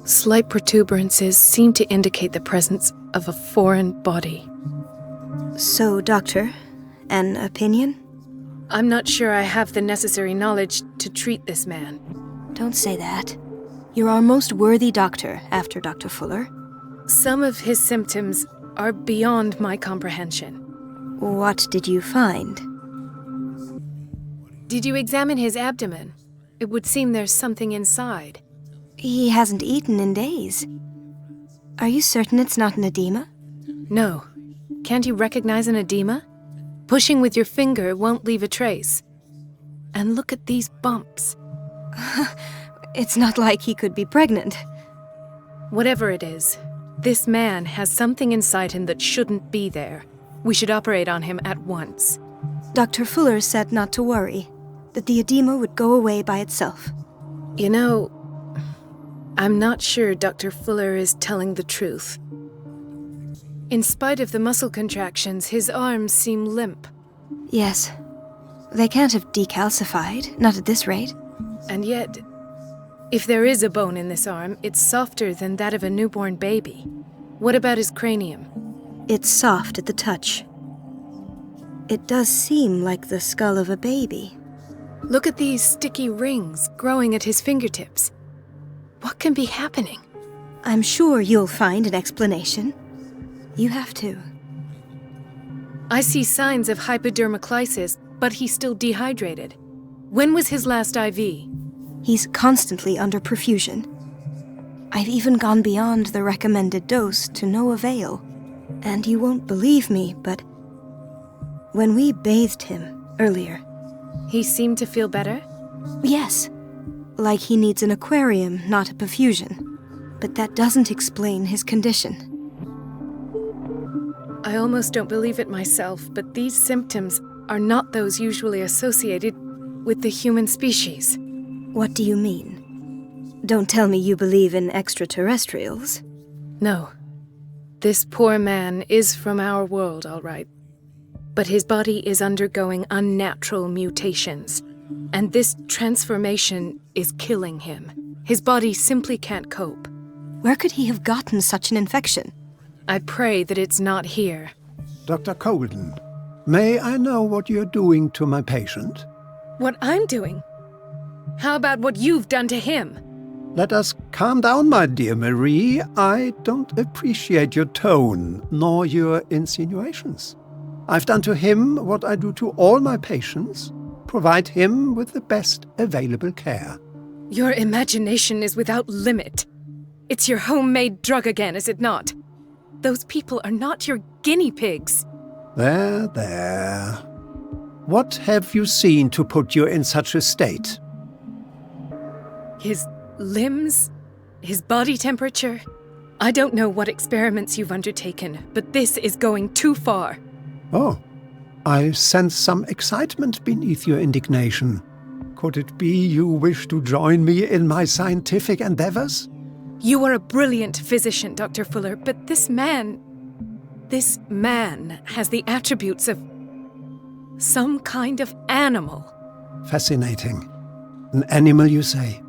Slight protuberances seem to indicate the presence of a foreign body. So, Doctor, an opinion? I'm not sure I have the necessary knowledge to treat this man. Don't say that. You're our most worthy doctor after Dr. Fuller. Some of his symptoms are beyond my comprehension. What did you find? Did you examine his abdomen? It would seem there's something inside. He hasn't eaten in days. Are you certain it's not an edema? No. Can't you recognize an edema? Pushing with your finger won't leave a trace. And look at these bumps. It's not like he could be pregnant. Whatever it is, this man has something inside him that shouldn't be there. We should operate on him at once. Dr. Fuller said not to worry, that the edema would go away by itself. You know, I'm not sure Dr. Fuller is telling the truth. In spite of the muscle contractions, his arms seem limp. Yes. They can't have decalcified, not at this rate. And yet, if there is a bone in this arm, it's softer than that of a newborn baby. What about his cranium? It's soft at the touch. It does seem like the skull of a baby. Look at these sticky rings growing at his fingertips. What can be happening? I'm sure you'll find an explanation. You have to. I see signs of hypodermoclysis, but he's still dehydrated. When was his last IV? He's constantly under perfusion. I've even gone beyond the recommended dose to no avail. And you won't believe me, but when we bathed him earlier, He seemed to feel better? Yes. Like he needs an aquarium, not a perfusion. But that doesn't explain his condition. I almost don't believe it myself, but these symptoms are not those usually associated with the human species. What do you mean? Don't tell me you believe in extraterrestrials. No. This poor man is from our world, all right. But his body is undergoing unnatural mutations, and this transformation is killing him. His body simply can't cope. Where could he have gotten such an infection? I pray that it's not here. Dr. Colden, may I know what you're doing to my patient? What I'm doing? How about what you've done to him? Let us calm down, my dear Marie. I don't appreciate your tone, nor your insinuations. I've done to him what I do to all my patients, provide him with the best available care. Your imagination is without limit. It's your homemade drug again, is it not? Those people are not your guinea pigs. There, there. What have you seen to put you in such a state? His limbs? His body temperature? I don't know what experiments you've undertaken, but this is going too far. Oh, I sense some excitement beneath your indignation. Could it be you wish to join me in my scientific endeavors? You are a brilliant physician, Dr. Fuller, but this man has the attributes of some kind of animal. Fascinating. An animal, you say?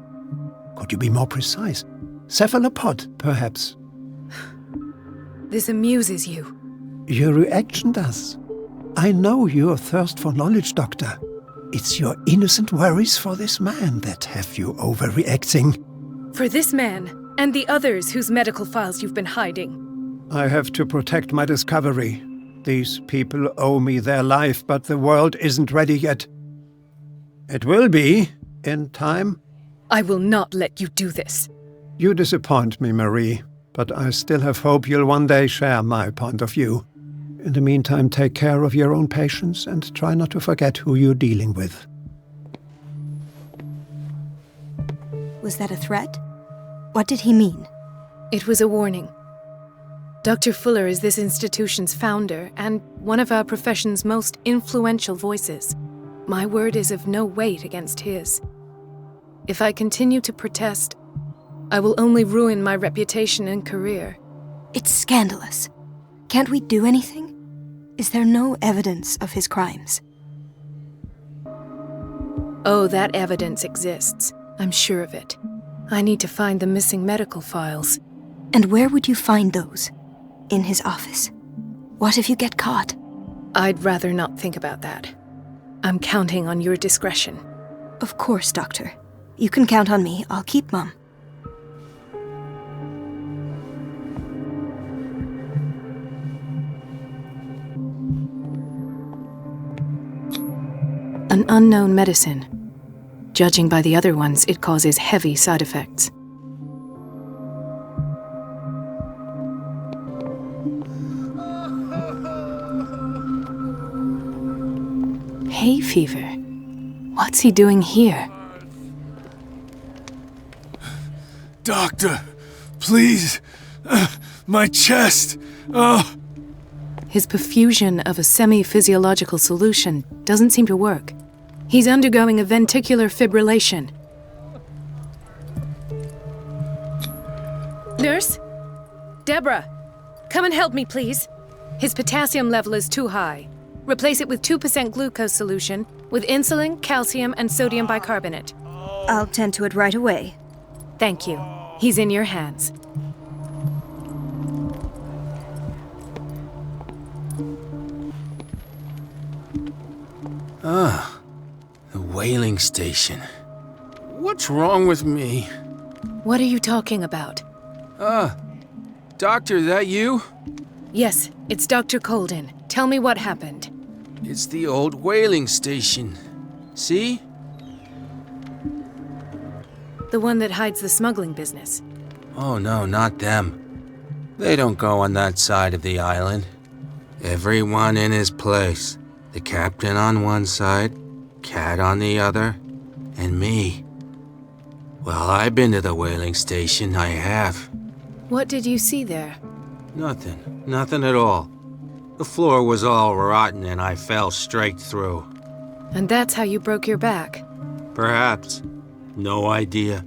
Could you be more precise? Cephalopod, perhaps? This amuses you. Your reaction does. I know your thirst for knowledge, Doctor. It's your innocent worries for this man that have you overreacting. For this man, and the others whose medical files you've been hiding. I have to protect my discovery. These people owe me their life, but the world isn't ready yet. It will be, in time. I will not let you do this. You disappoint me, Marie, but I still have hope you'll one day share my point of view. In the meantime, take care of your own patients and try not to forget who you're dealing with. Was that a threat? What did he mean? It was a warning. Dr. Fuller is this institution's founder and one of our profession's most influential voices. My word is of no weight against his. If I continue to protest, I will only ruin my reputation and career. It's scandalous. Can't we do anything? Is there no evidence of his crimes? Oh, that evidence exists. I'm sure of it. I need to find the missing medical files. And where would you find those? In his office? What if you get caught? I'd rather not think about that. I'm counting on your discretion. Of course, Doctor. You can count on me. I'll keep mum. An unknown medicine. Judging by the other ones, it causes heavy side effects. Hay fever. What's he doing here? Doctor, please. My chest. Oh. His perfusion of a semi-physiological solution doesn't seem to work. He's undergoing a ventricular fibrillation. Nurse? Deborah, come and help me, please. His potassium level is too high. Replace it with 2% glucose solution with insulin, calcium, and sodium bicarbonate. I'll tend to it right away. Thank you. He's in your hands. Ah, the whaling station. What's wrong with me? What are you talking about? Doctor, that you? Yes, it's Dr. Colden. Tell me what happened. It's the old whaling station. See? The one that hides the smuggling business. Oh no, not them. They don't go on that side of the island. Everyone in his place. The captain on one side, Cat on the other, and me. Well, I've been to the whaling station, I have. What did you see there? Nothing. Nothing at all. The floor was all rotten and I fell straight through. And that's how you broke your back? Perhaps. No idea.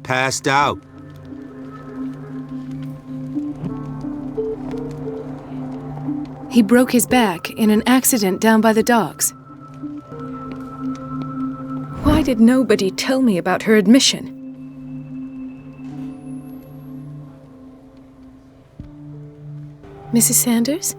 Passed out. He broke his back in an accident down by the docks. Why did nobody tell me about her admission? Mrs. Sanders?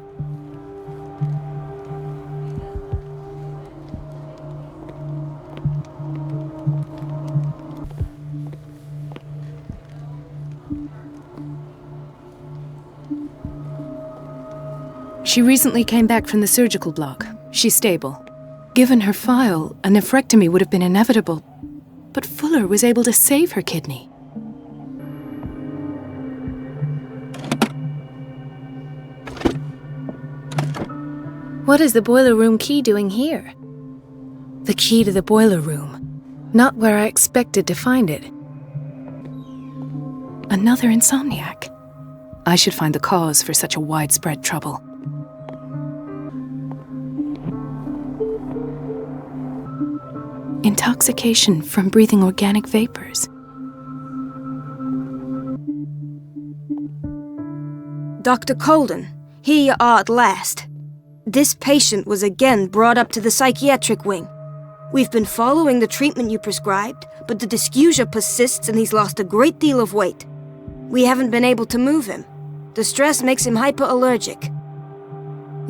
She recently came back from the surgical block. She's stable. Given her file, a nephrectomy would have been inevitable. But Fuller was able to save her kidney. What is the boiler room key doing here? The key to the boiler room. Not where I expected to find it. Another insomniac. I should find the cause for such a widespread trouble. Intoxication from breathing organic vapors. Dr. Colden, here you are at last. This patient was again brought up to the psychiatric wing. We've been following the treatment you prescribed, but the dysgeusia persists and he's lost a great deal of weight. We haven't been able to move him. The stress makes him hyperallergic.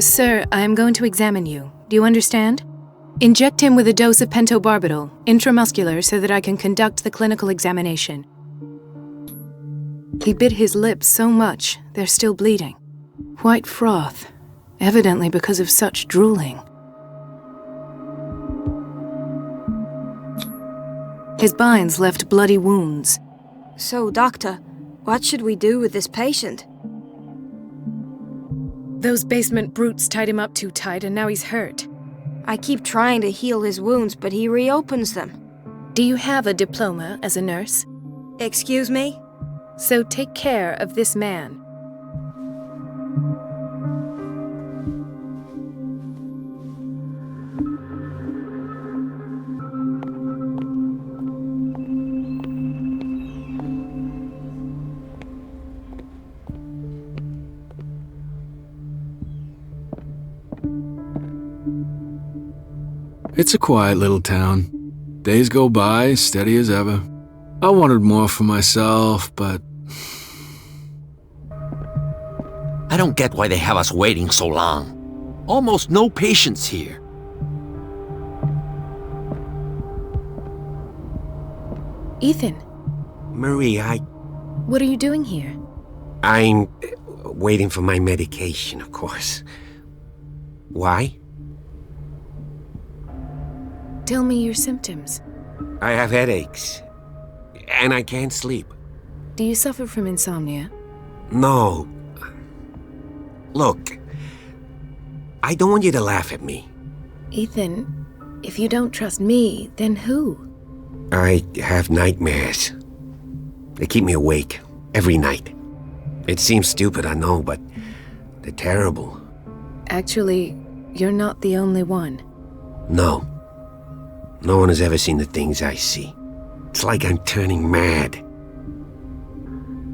Sir, I am going to examine you. Do you understand? Inject him with a dose of pentobarbital, intramuscular, so that I can conduct the clinical examination. He bit his lips so much, they're still bleeding. White froth, evidently because of such drooling. His binds left bloody wounds. So, Doctor, what should we do with this patient? Those basement brutes tied him up too tight and now he's hurt. I keep trying to heal his wounds, but he reopens them. Do you have a diploma as a nurse? Excuse me? So take care of this man. It's a quiet little town. Days go by, steady as ever. I wanted more for myself, but... I don't get why they have us waiting so long. Almost no patients here. Ethan. Marie, What are you doing here? I'm waiting for my medication, of course. Why? Tell me your symptoms. I have headaches. And I can't sleep. Do you suffer from insomnia? No. Look, I don't want you to laugh at me. Ethan, if you don't trust me, then who? I have nightmares. They keep me awake every night. It seems stupid, I know, but they're terrible. Actually, you're not the only one. No. No one has ever seen the things I see. It's like I'm turning mad.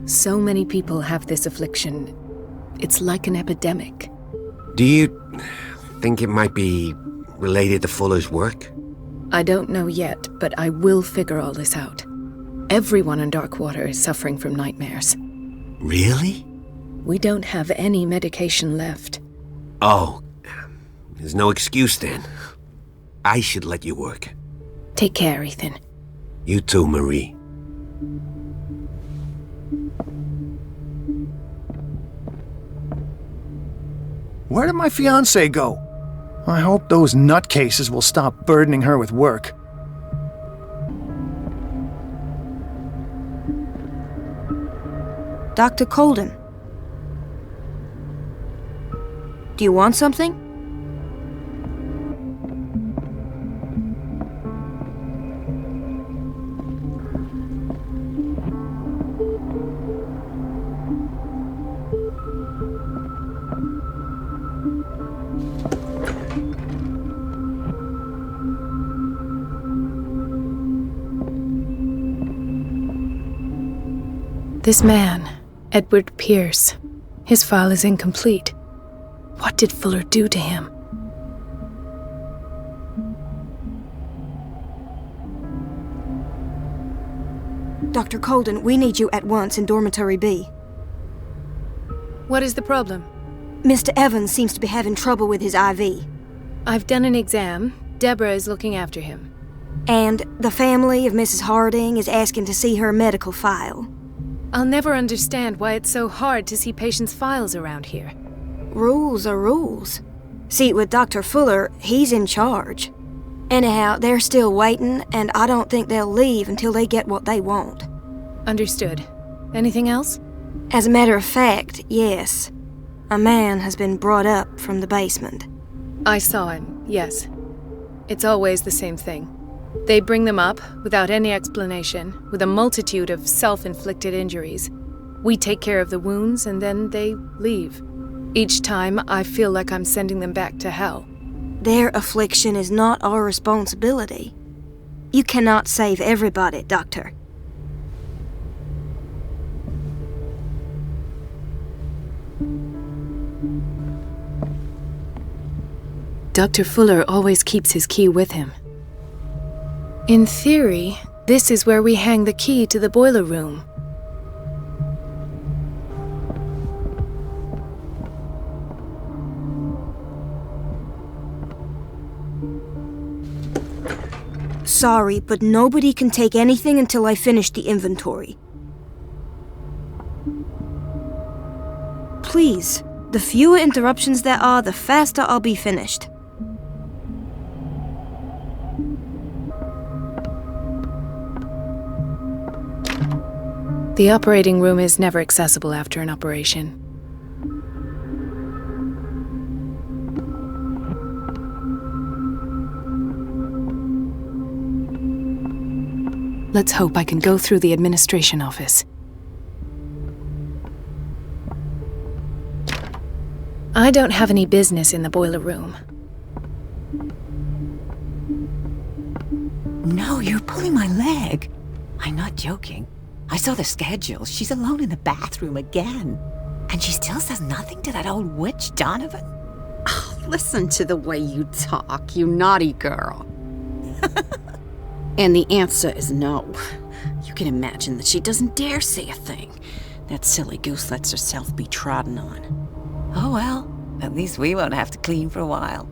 So many people have this affliction. It's like an epidemic. Do you think it might be related to Fuller's work? I don't know yet, but I will figure all this out. Everyone in Darkwater is suffering from nightmares. Really? We don't have any medication left. Oh, there's no excuse then. I should let you work. Take care, Ethan. You too, Marie. Where did my fiancée go? I hope those nutcases will stop burdening her with work. Dr. Colden. Do you want something? This man, Edward Pierce, his file is incomplete. What did Fuller do to him? Dr. Colden, we need you at once in Dormitory B. What is the problem? Mr. Evans seems to be having trouble with his IV. I've done an exam. Deborah is looking after him. And the family of Mrs. Harding is asking to see her medical file. I'll never understand why it's so hard to see patients' files around here. Rules are rules. See, with Dr. Fuller, he's in charge. Anyhow, they're still waiting, and I don't think they'll leave until they get what they want. Understood. Anything else? As a matter of fact, yes. A man has been brought up from the basement. I saw him, yes. It's always the same thing. They bring them up, without any explanation, with a multitude of self-inflicted injuries. We take care of the wounds, and then they leave. Each time, I feel like I'm sending them back to hell. Their affliction is not our responsibility. You cannot save everybody, Doctor. Dr. Fuller always keeps his key with him. In theory, this is where we hang the key to the boiler room. Sorry, but nobody can take anything until I finish the inventory. Please, the fewer interruptions there are, the faster I'll be finished. The operating room is never accessible after an operation. Let's hope I can go through the administration office. I don't have any business in the boiler room. No, you're pulling my leg. I'm not joking. I saw the schedule. She's alone in the bathroom again. And she still says nothing to that old witch, Donovan. Oh, listen to the way you talk, you naughty girl. And the answer is no. You can imagine that she doesn't dare say a thing. That silly goose lets herself be trodden on. Oh well, at least we won't have to clean for a while.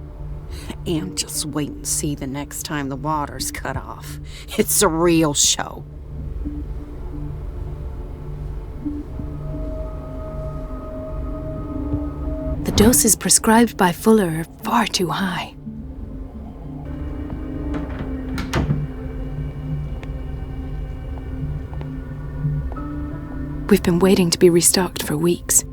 And just wait and see the next time the water's cut off. It's a real show. The doses prescribed by Fuller are far too high. We've been waiting to be restocked for weeks.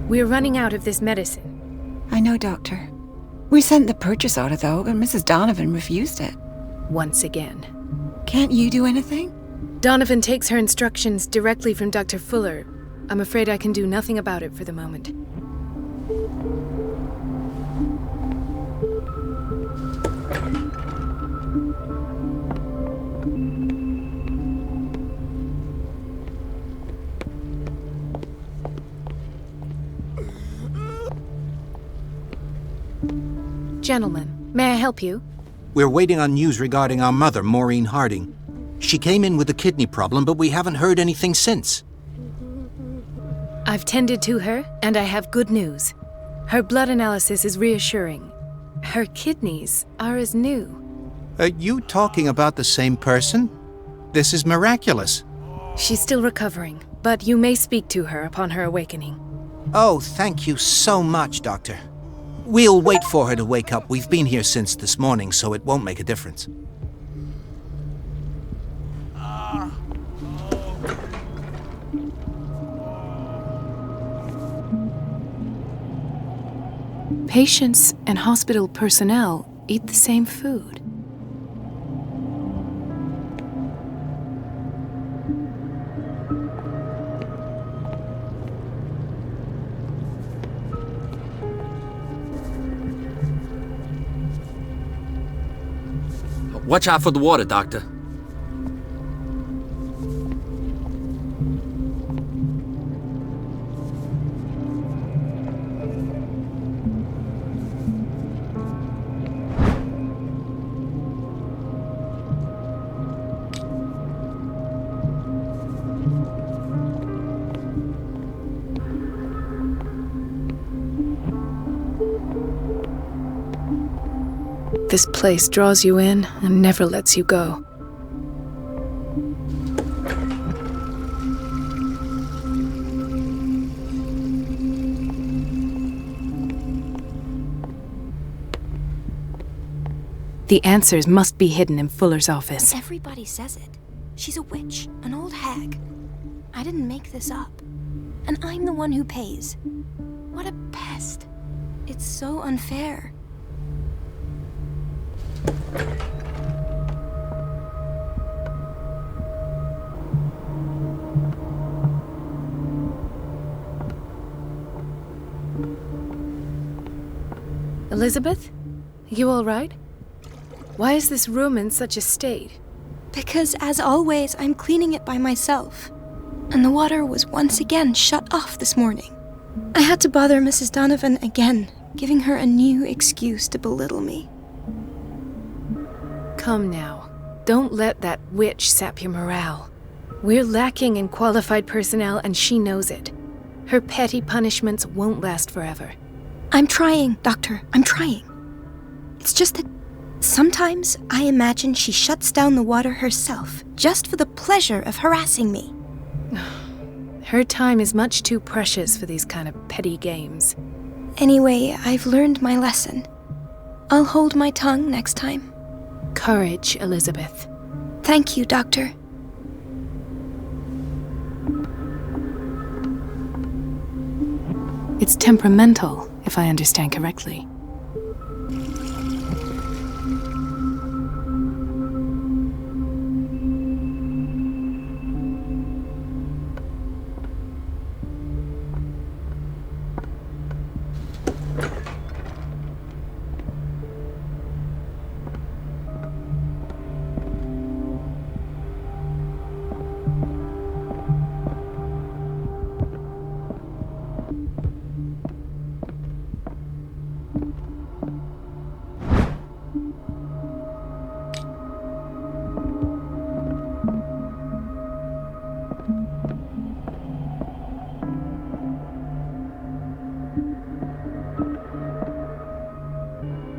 We're running out of this medicine. I know, Doctor. We sent the purchase order, though, and Mrs. Donovan refused it. Once again. Can't you do anything? Donovan takes her instructions directly from Dr. Fuller. I'm afraid I can do nothing about it for the moment. Gentlemen, may I help you? We're waiting on news regarding our mother, Maureen Harding. She came in with a kidney problem, but we haven't heard anything since. I've tended to her, and I have good news. Her blood analysis is reassuring. Her kidneys are as new. Are you talking about the same person? This is miraculous. She's still recovering, but you may speak to her upon her awakening. Oh, thank you so much, Doctor. We'll wait for her to wake up. We've been here since this morning, so it won't make a difference. Patients and hospital personnel eat the same food. Watch out for the water, Doctor. This place draws you in and never lets you go. The answers must be hidden in Fuller's office. Everybody says it. She's a witch, an old hag. I didn't make this up. And I'm the one who pays. What a pest. It's so unfair. Elizabeth? You all right? Why is this room in such a state? Because, as always, I'm cleaning it by myself. And the water was once again shut off this morning. I had to bother Mrs. Donovan again, giving her a new excuse to belittle me. Come now. Don't let that witch sap your morale. We're lacking in qualified personnel, and she knows it. Her petty punishments won't last forever. I'm trying, Doctor. I'm trying. It's just that sometimes I imagine she shuts down the water herself, just for the pleasure of harassing me. Her time is much too precious for these kind of petty games. Anyway, I've learned my lesson. I'll hold my tongue next time. Courage, Elizabeth. Thank you, Doctor. It's temperamental, if I understand correctly.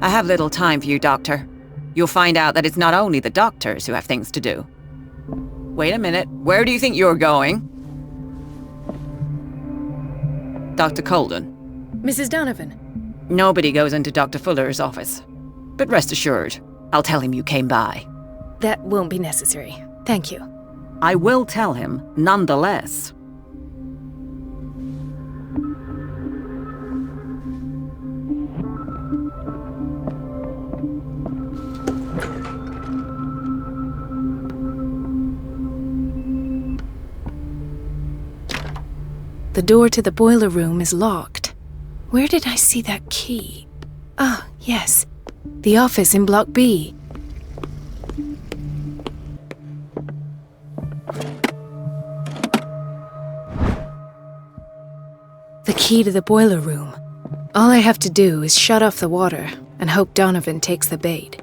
I have little time for you, Doctor. You'll find out that it's not only the doctors who have things to do. Wait a minute. Where do you think you're going? Dr. Colden. Mrs. Donovan. Nobody goes into Dr. Fuller's office. But rest assured, I'll tell him you came by. That won't be necessary. Thank you. I will tell him, nonetheless. The door to the boiler room is locked. Where did I see that key? Ah, yes. The office in Block B. The key to the boiler room. All I have to do is shut off the water and hope Donovan takes the bait.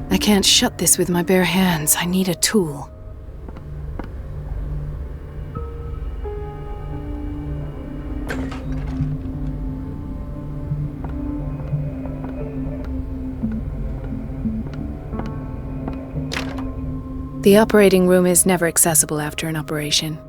I can't shut this with my bare hands. I need a tool. The operating room is never accessible after an operation.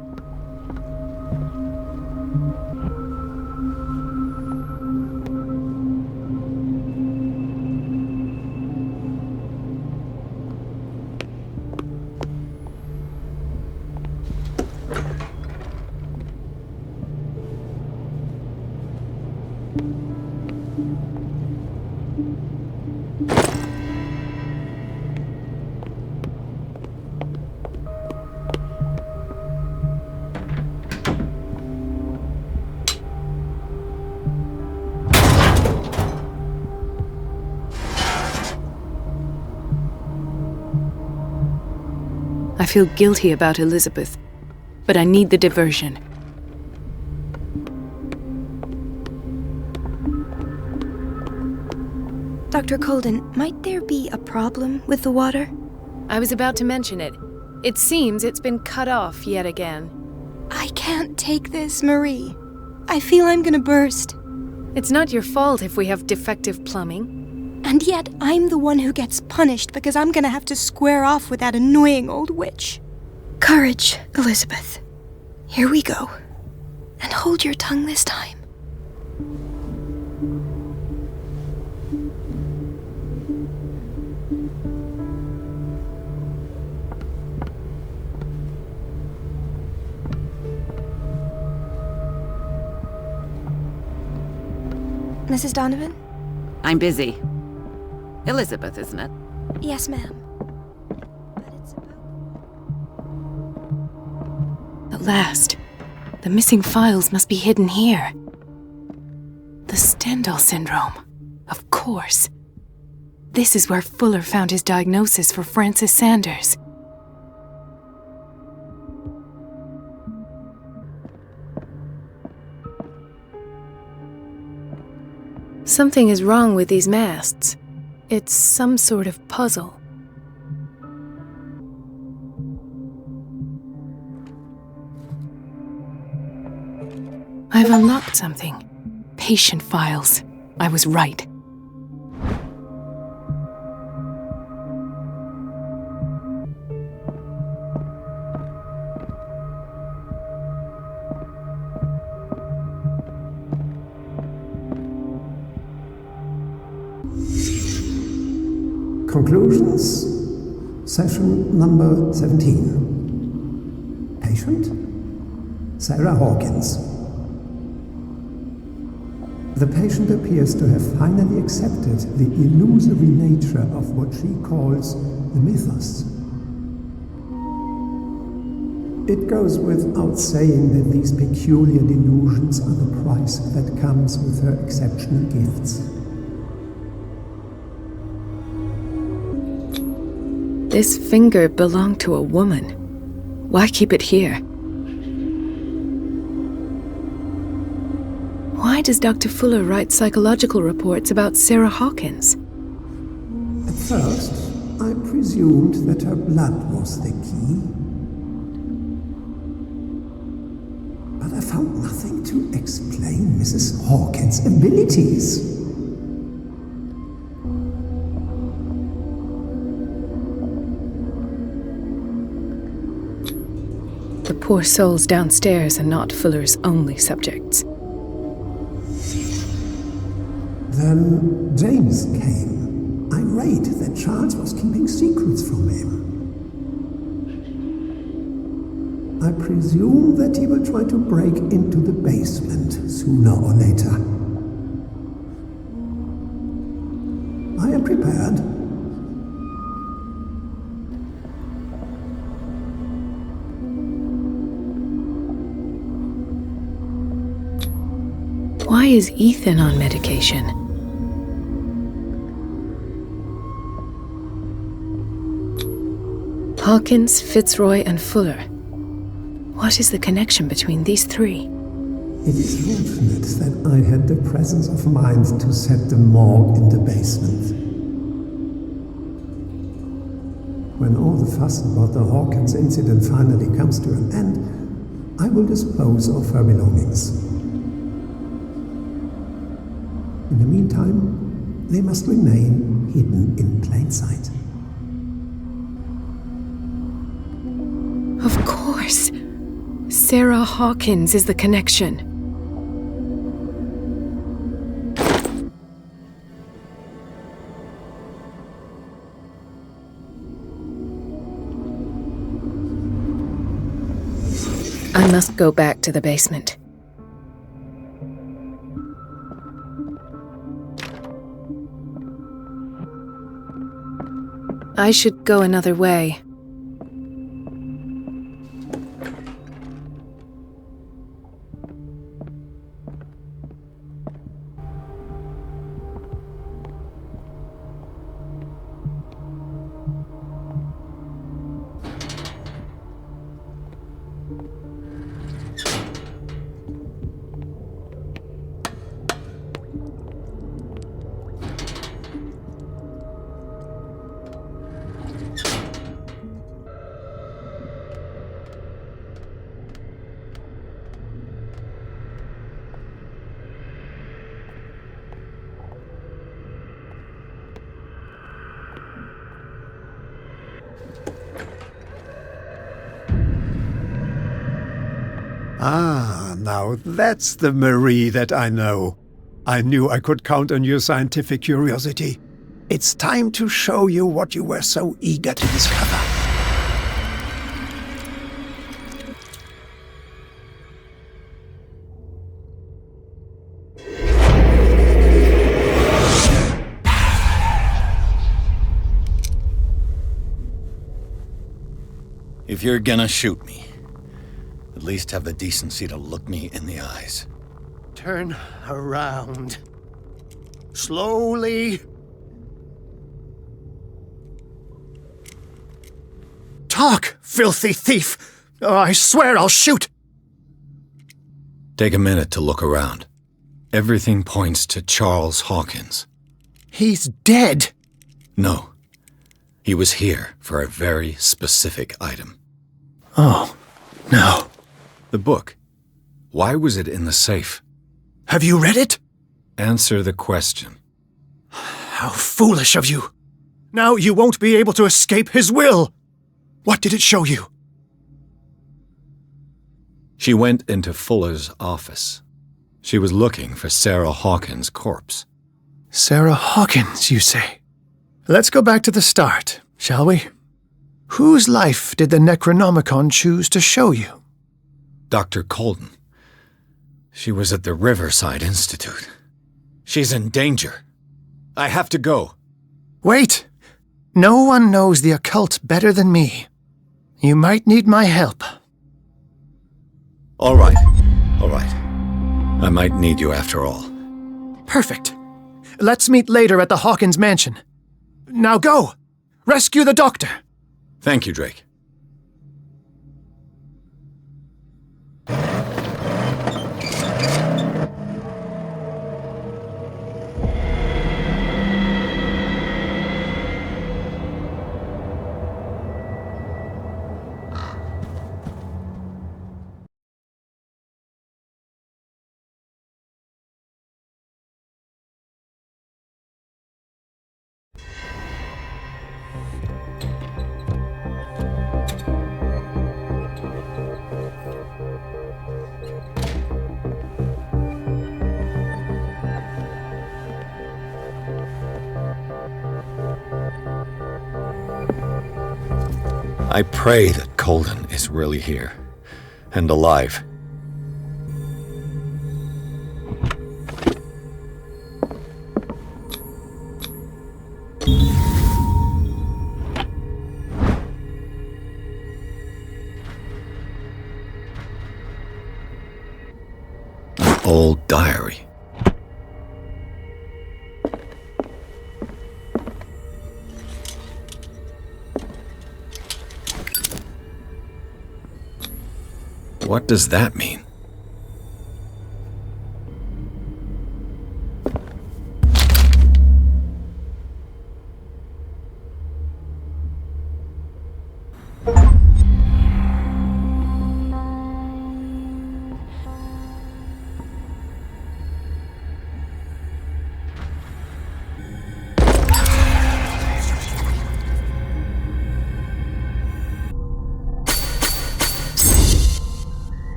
I feel guilty about Elizabeth, but I need the diversion. Dr. Colden, might there be a problem with the water? I was about to mention it. It seems it's been cut off yet again. I can't take this, Marie. I feel I'm gonna burst. It's not your fault if we have defective plumbing. And yet, I'm the one who gets punished because I'm gonna have to square off with that annoying old witch. Courage, Elizabeth. Here we go. And hold your tongue this time. Mrs. Donovan? I'm busy. Elizabeth, isn't it? Yes, ma'am. At last. The missing files must be hidden here. The Standoff syndrome. Of course. This is where Fuller found his diagnosis for Francis Sanders. Something is wrong with these masts. It's some sort of puzzle. I've unlocked something. Patient files. I was right. Conclusions, session number 17. Patient, Sarah Hawkins. The patient appears to have finally accepted the illusory nature of what she calls the mythos. It goes without saying that these peculiar delusions are the price that comes with her exceptional gifts. This finger belonged to a woman. Why keep it here? Why does Dr. Fuller write psychological reports about Sarah Hawkins? At first, I presumed that her blood was the key. But I found nothing to explain Mrs. Hawkins' abilities. The poor souls downstairs are not Fuller's only subjects. Then James came, irate that Charles was keeping secrets from him. I presume that he will try to break into the basement sooner or later. I am prepared. Why is Ethan on medication? Hawkins, Fitzroy, and Fuller. What is the connection between these three? It is fortunate that I had the presence of mind to set the morgue in the basement. When all the fuss about the Hawkins incident finally comes to an end, I will dispose of her belongings. In the meantime, they must remain hidden in plain sight. Of course! Sarah Hawkins is the connection. I must go back to the basement. I should go another way. Ah, now that's the Marie that I know. I knew I could count on your scientific curiosity. It's time to show you what you were so eager to discover. If you're gonna shoot me, at least have the decency to look me in the eyes. Turn around. Slowly. Talk, filthy thief! Oh, I swear I'll shoot! Take a minute to look around. Everything points to Charles Hawkins. He's dead! No. He was here for a very specific item. Oh, no. The book. Why was it in the safe? Have you read it? Answer the question. How foolish of you! Now you won't be able to escape his will! What did it show you? She went into Fuller's office. She was looking for Sarah Hawkins' corpse. Sarah Hawkins, you say? Let's go back to the start, shall we? Whose life did the Necronomicon choose to show you? Dr. Colden. She was at the Riverside Institute. She's in danger. I have to go. Wait! No one knows the occult better than me. You might need my help. All right. I might need you after all. Perfect. Let's meet later at the Hawkins mansion. Now go! Rescue the doctor! Thank you, Drake. I pray that Colden is really here, and alive. An old diary. What does that mean?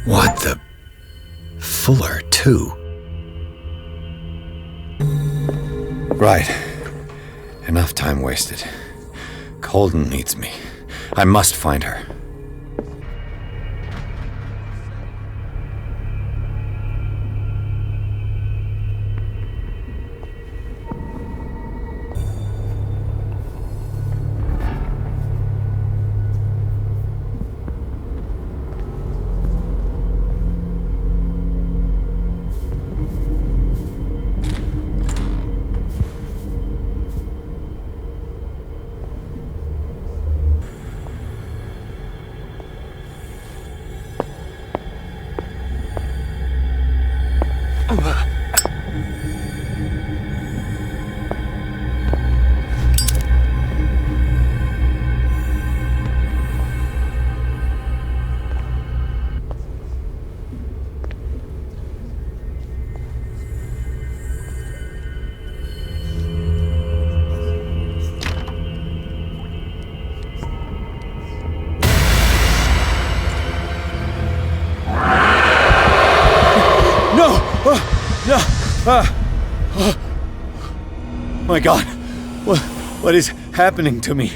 What the... Fuller, too. Right. Enough time wasted. Colden needs me. I must find her. My God, what is happening to me?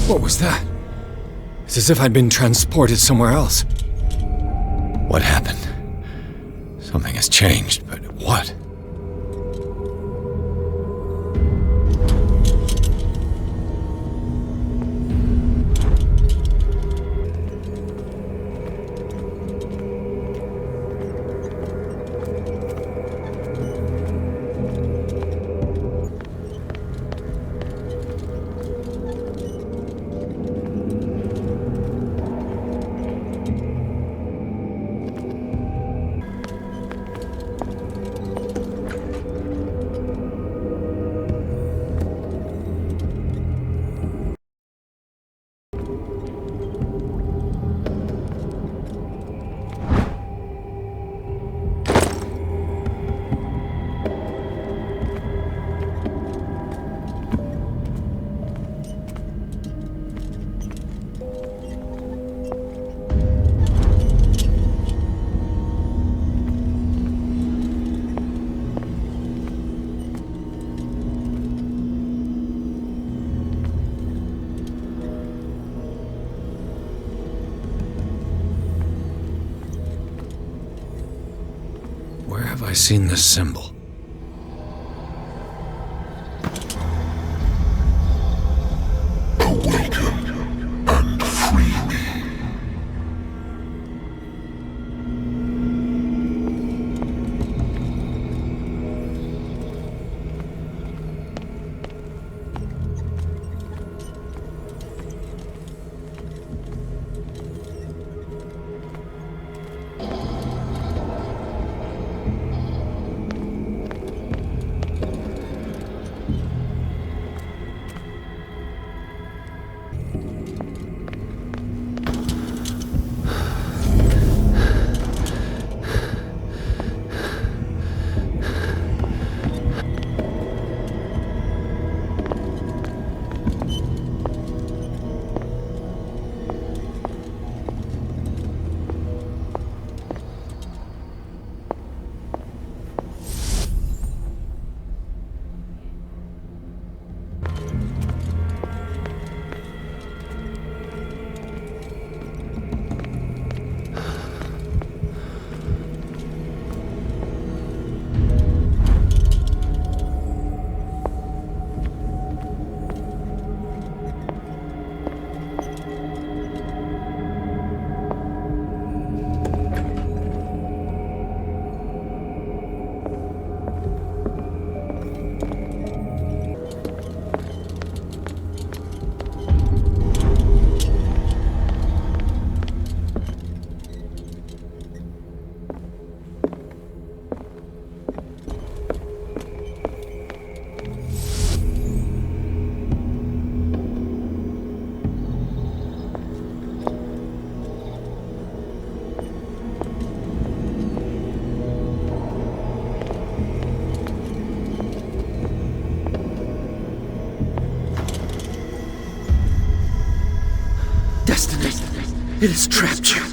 What was that? It's as if I'd been transported somewhere else. What happened? Something has changed, but what? Have I seen this symbol? Awaken and free me. Destiny, it has trapped you.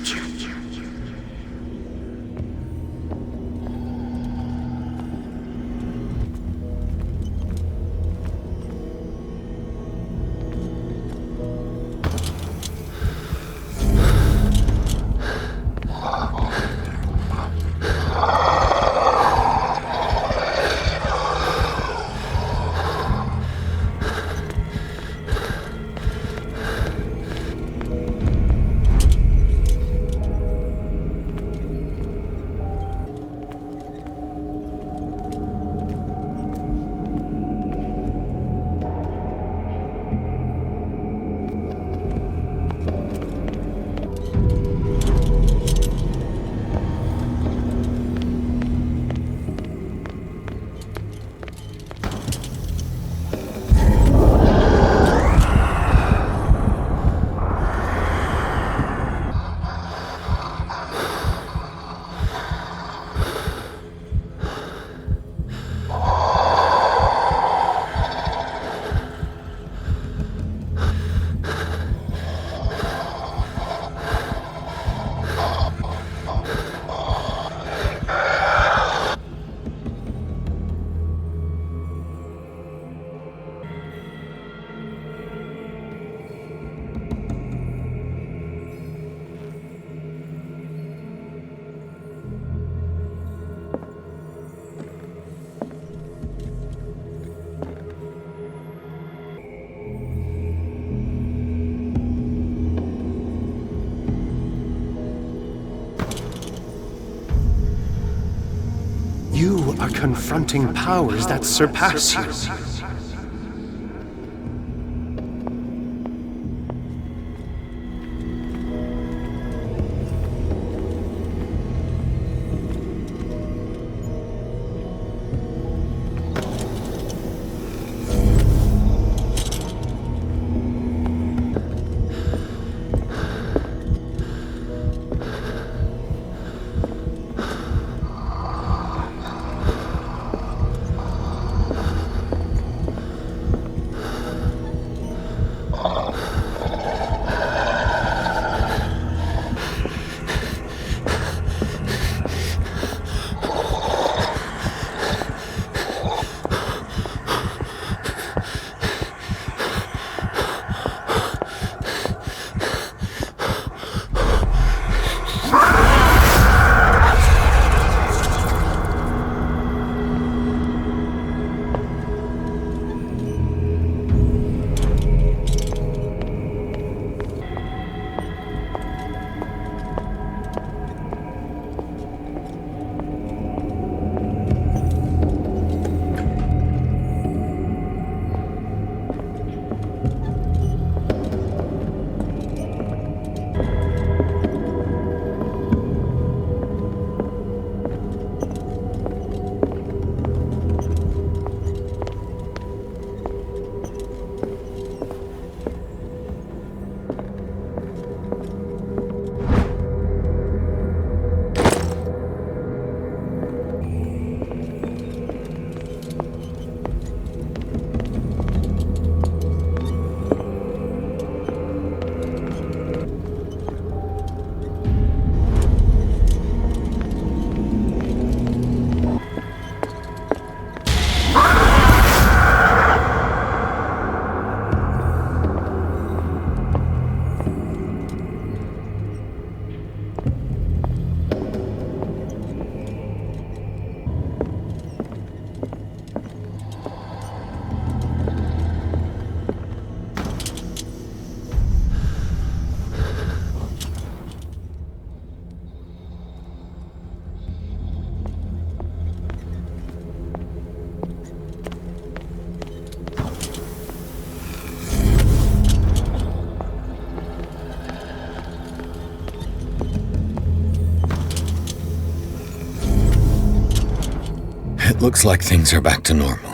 are confronting powers that surpass you. It looks like things are back to normal.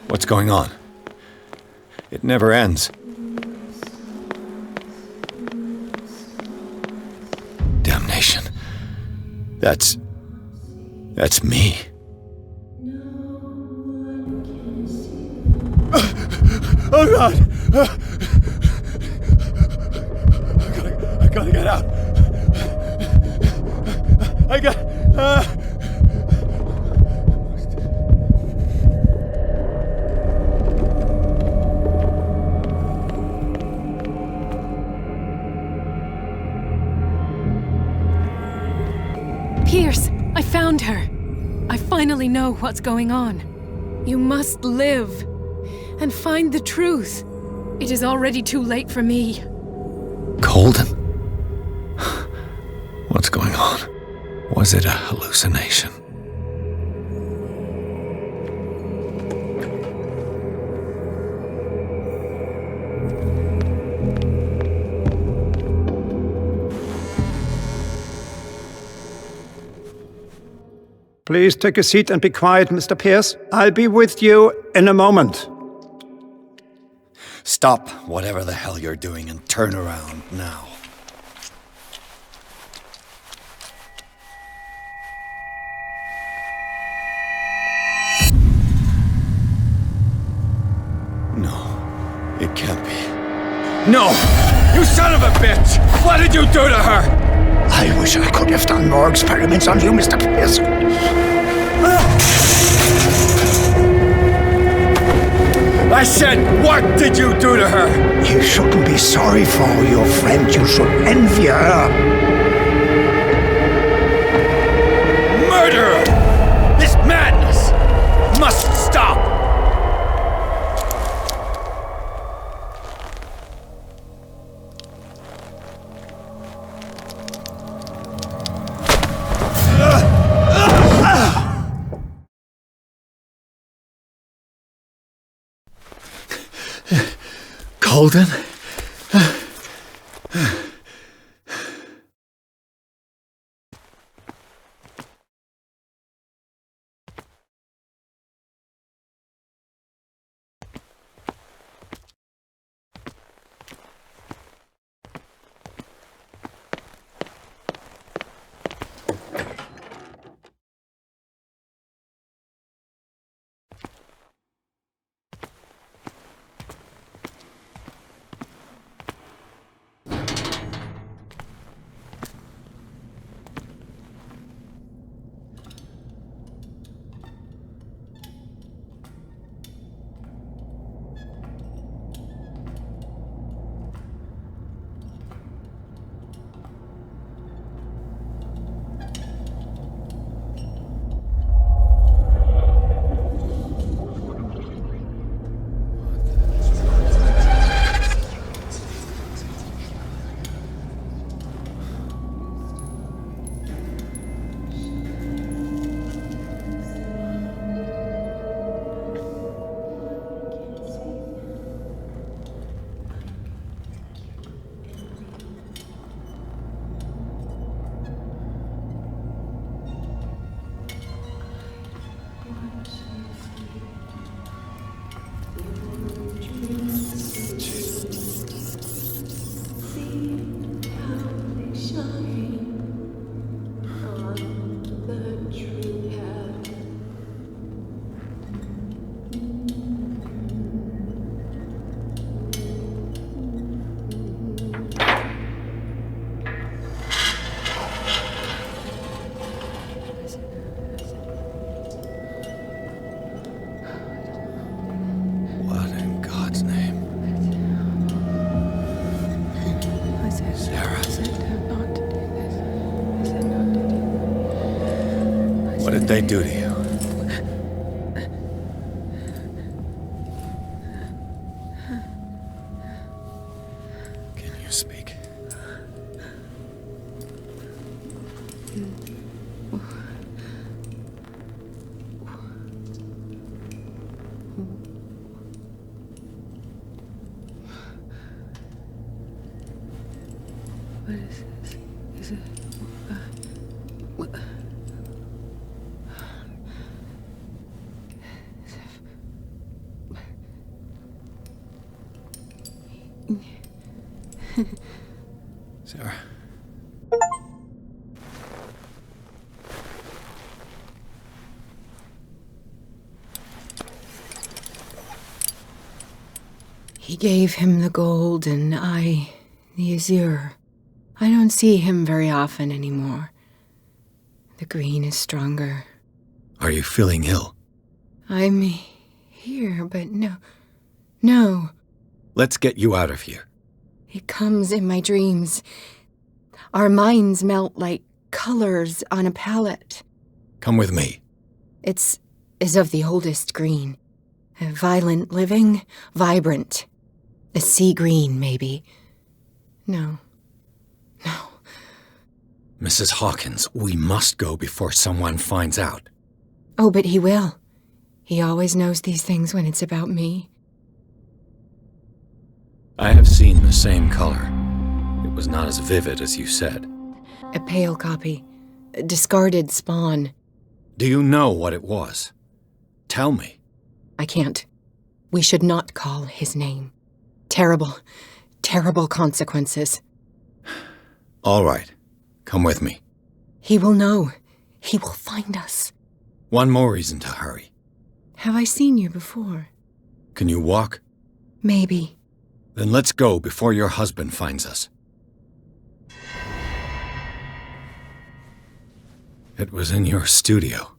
What's going on? It never ends. Damnation. That's me. Oh God! I gotta get out. Pierce, I found her. I finally know what's going on. You must live and find the truth. It is already too late for me. Colden? What's going on? Was it a hallucination? Please take a seat and be quiet, Mr. Pierce. I'll be with you in a moment. Stop whatever the hell you're doing and turn around now. No, it can't be. No! You son of a bitch! What did you do to her? I wish I could have done more experiments on you, Mr. Pierce. I said, what did you do to her? You shouldn't be sorry for your friend. You should envy her. Murderer! This madness must stop! Colden? What did they do to you? Can you speak? What is this? Is it... what? Sarah. He gave him the gold and I the azure. I don't see him very often anymore. The green is stronger. Are you feeling ill? I'm here, but no. Let's get you out of here. It comes in my dreams. Our minds melt like colors on a palette. Come with me. It's as of the oldest green. A violent living, vibrant. A sea green, maybe. No. Mrs. Hawkins, we must go before someone finds out. Oh, but he will. He always knows these things when it's about me. I have seen the same color. It was not as vivid as you said. A pale copy. A discarded spawn. Do you know what it was? Tell me. I can't. We should not call his name. Terrible, terrible consequences. All right. Come with me. He will know. He will find us. One more reason to hurry. Have I seen you before? Can you walk? Maybe. Then let's go before your husband finds us. It was in your studio.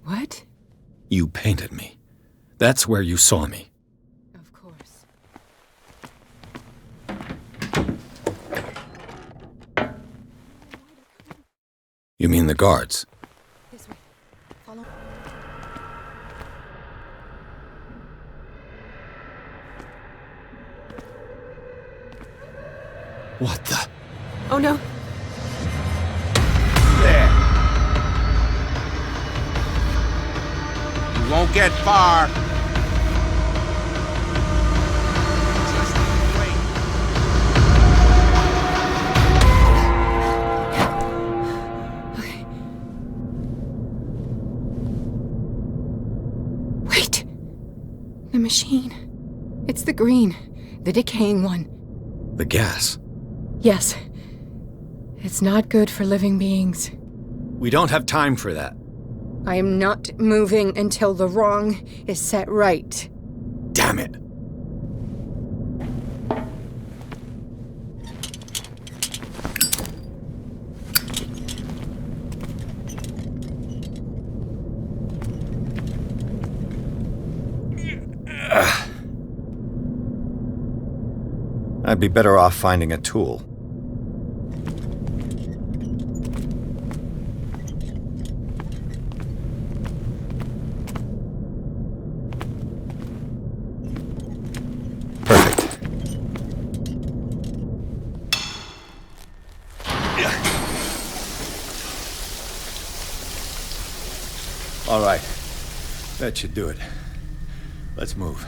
What? You painted me. That's where you saw me. Of course. You mean the guards? This way. Follow. What the? Oh no. There. You won't get far. Just wait. Okay. Wait. The machine. It's the green. The decaying one. The gas. Yes. It's not good for living beings. We don't have time for that. I am not moving until the wrong is set right. Damn it. I'd be better off finding a tool. Perfect. All right. That should do it. Let's move.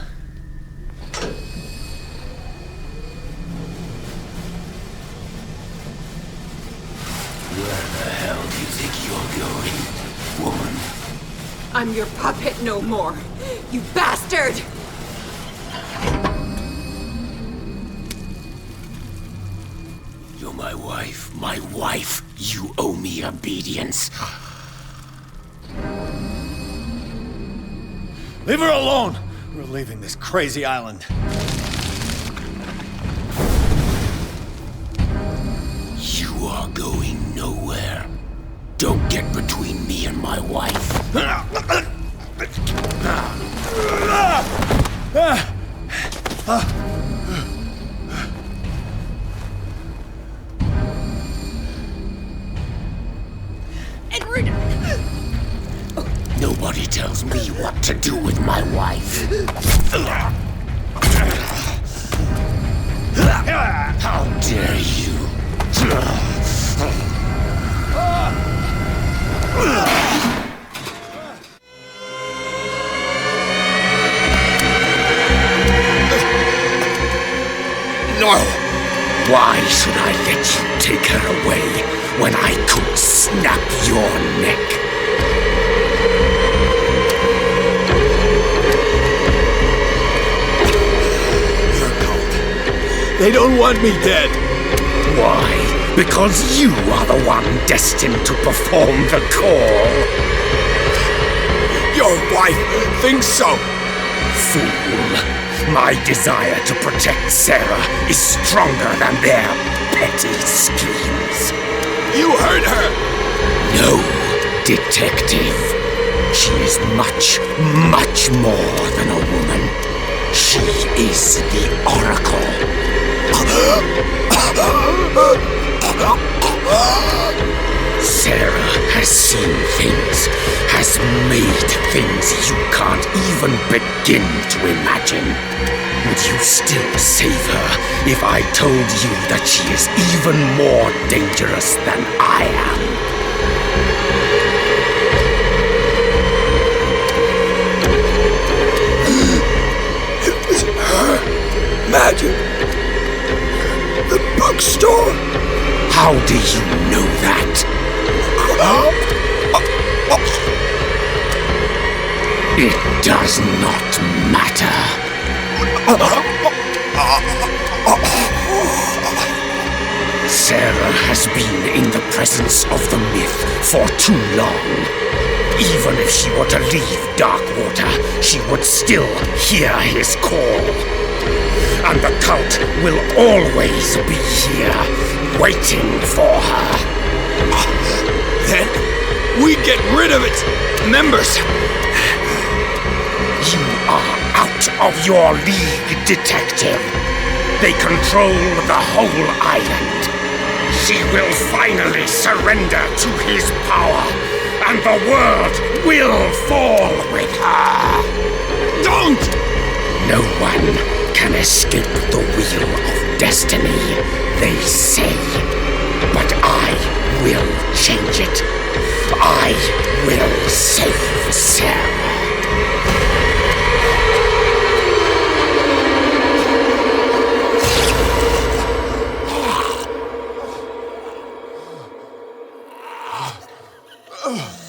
Where the hell do you think you're going, woman? I'm your puppet no more, you bastard! You're my wife. My wife. You owe me obedience. Leave her alone! We're leaving this crazy island. You are going nowhere. Don't get between me and my wife. Nobody tells me what to do with my wife. How dare you? No! Why should I let you take her away when I could snap your neck? They don't want me dead. Why? Because you are the one destined to perform the call. Your wife thinks so. Fool. My desire to protect Sarah is stronger than their petty schemes. You heard her. No, detective. She is much, much more than a woman. She is the Oracle. Sarah has seen things, has made things you can't even begin to imagine. Would you still save her if I told you that she is even more dangerous than I am? It was her magic. The bookstore. How do you know that? It does not matter. Sarah has been in the presence of the myth for too long. Even if she were to leave Darkwater, she would still hear his call. And the cult will always be here, waiting for her. Then we get rid of its members. You are out of your league, detective. They control the whole island. She will finally surrender to his power, and the world will fall with her. Don't! No one can escape the wheel of destiny, they say. But I will change it. I will save Sarah. Ugh.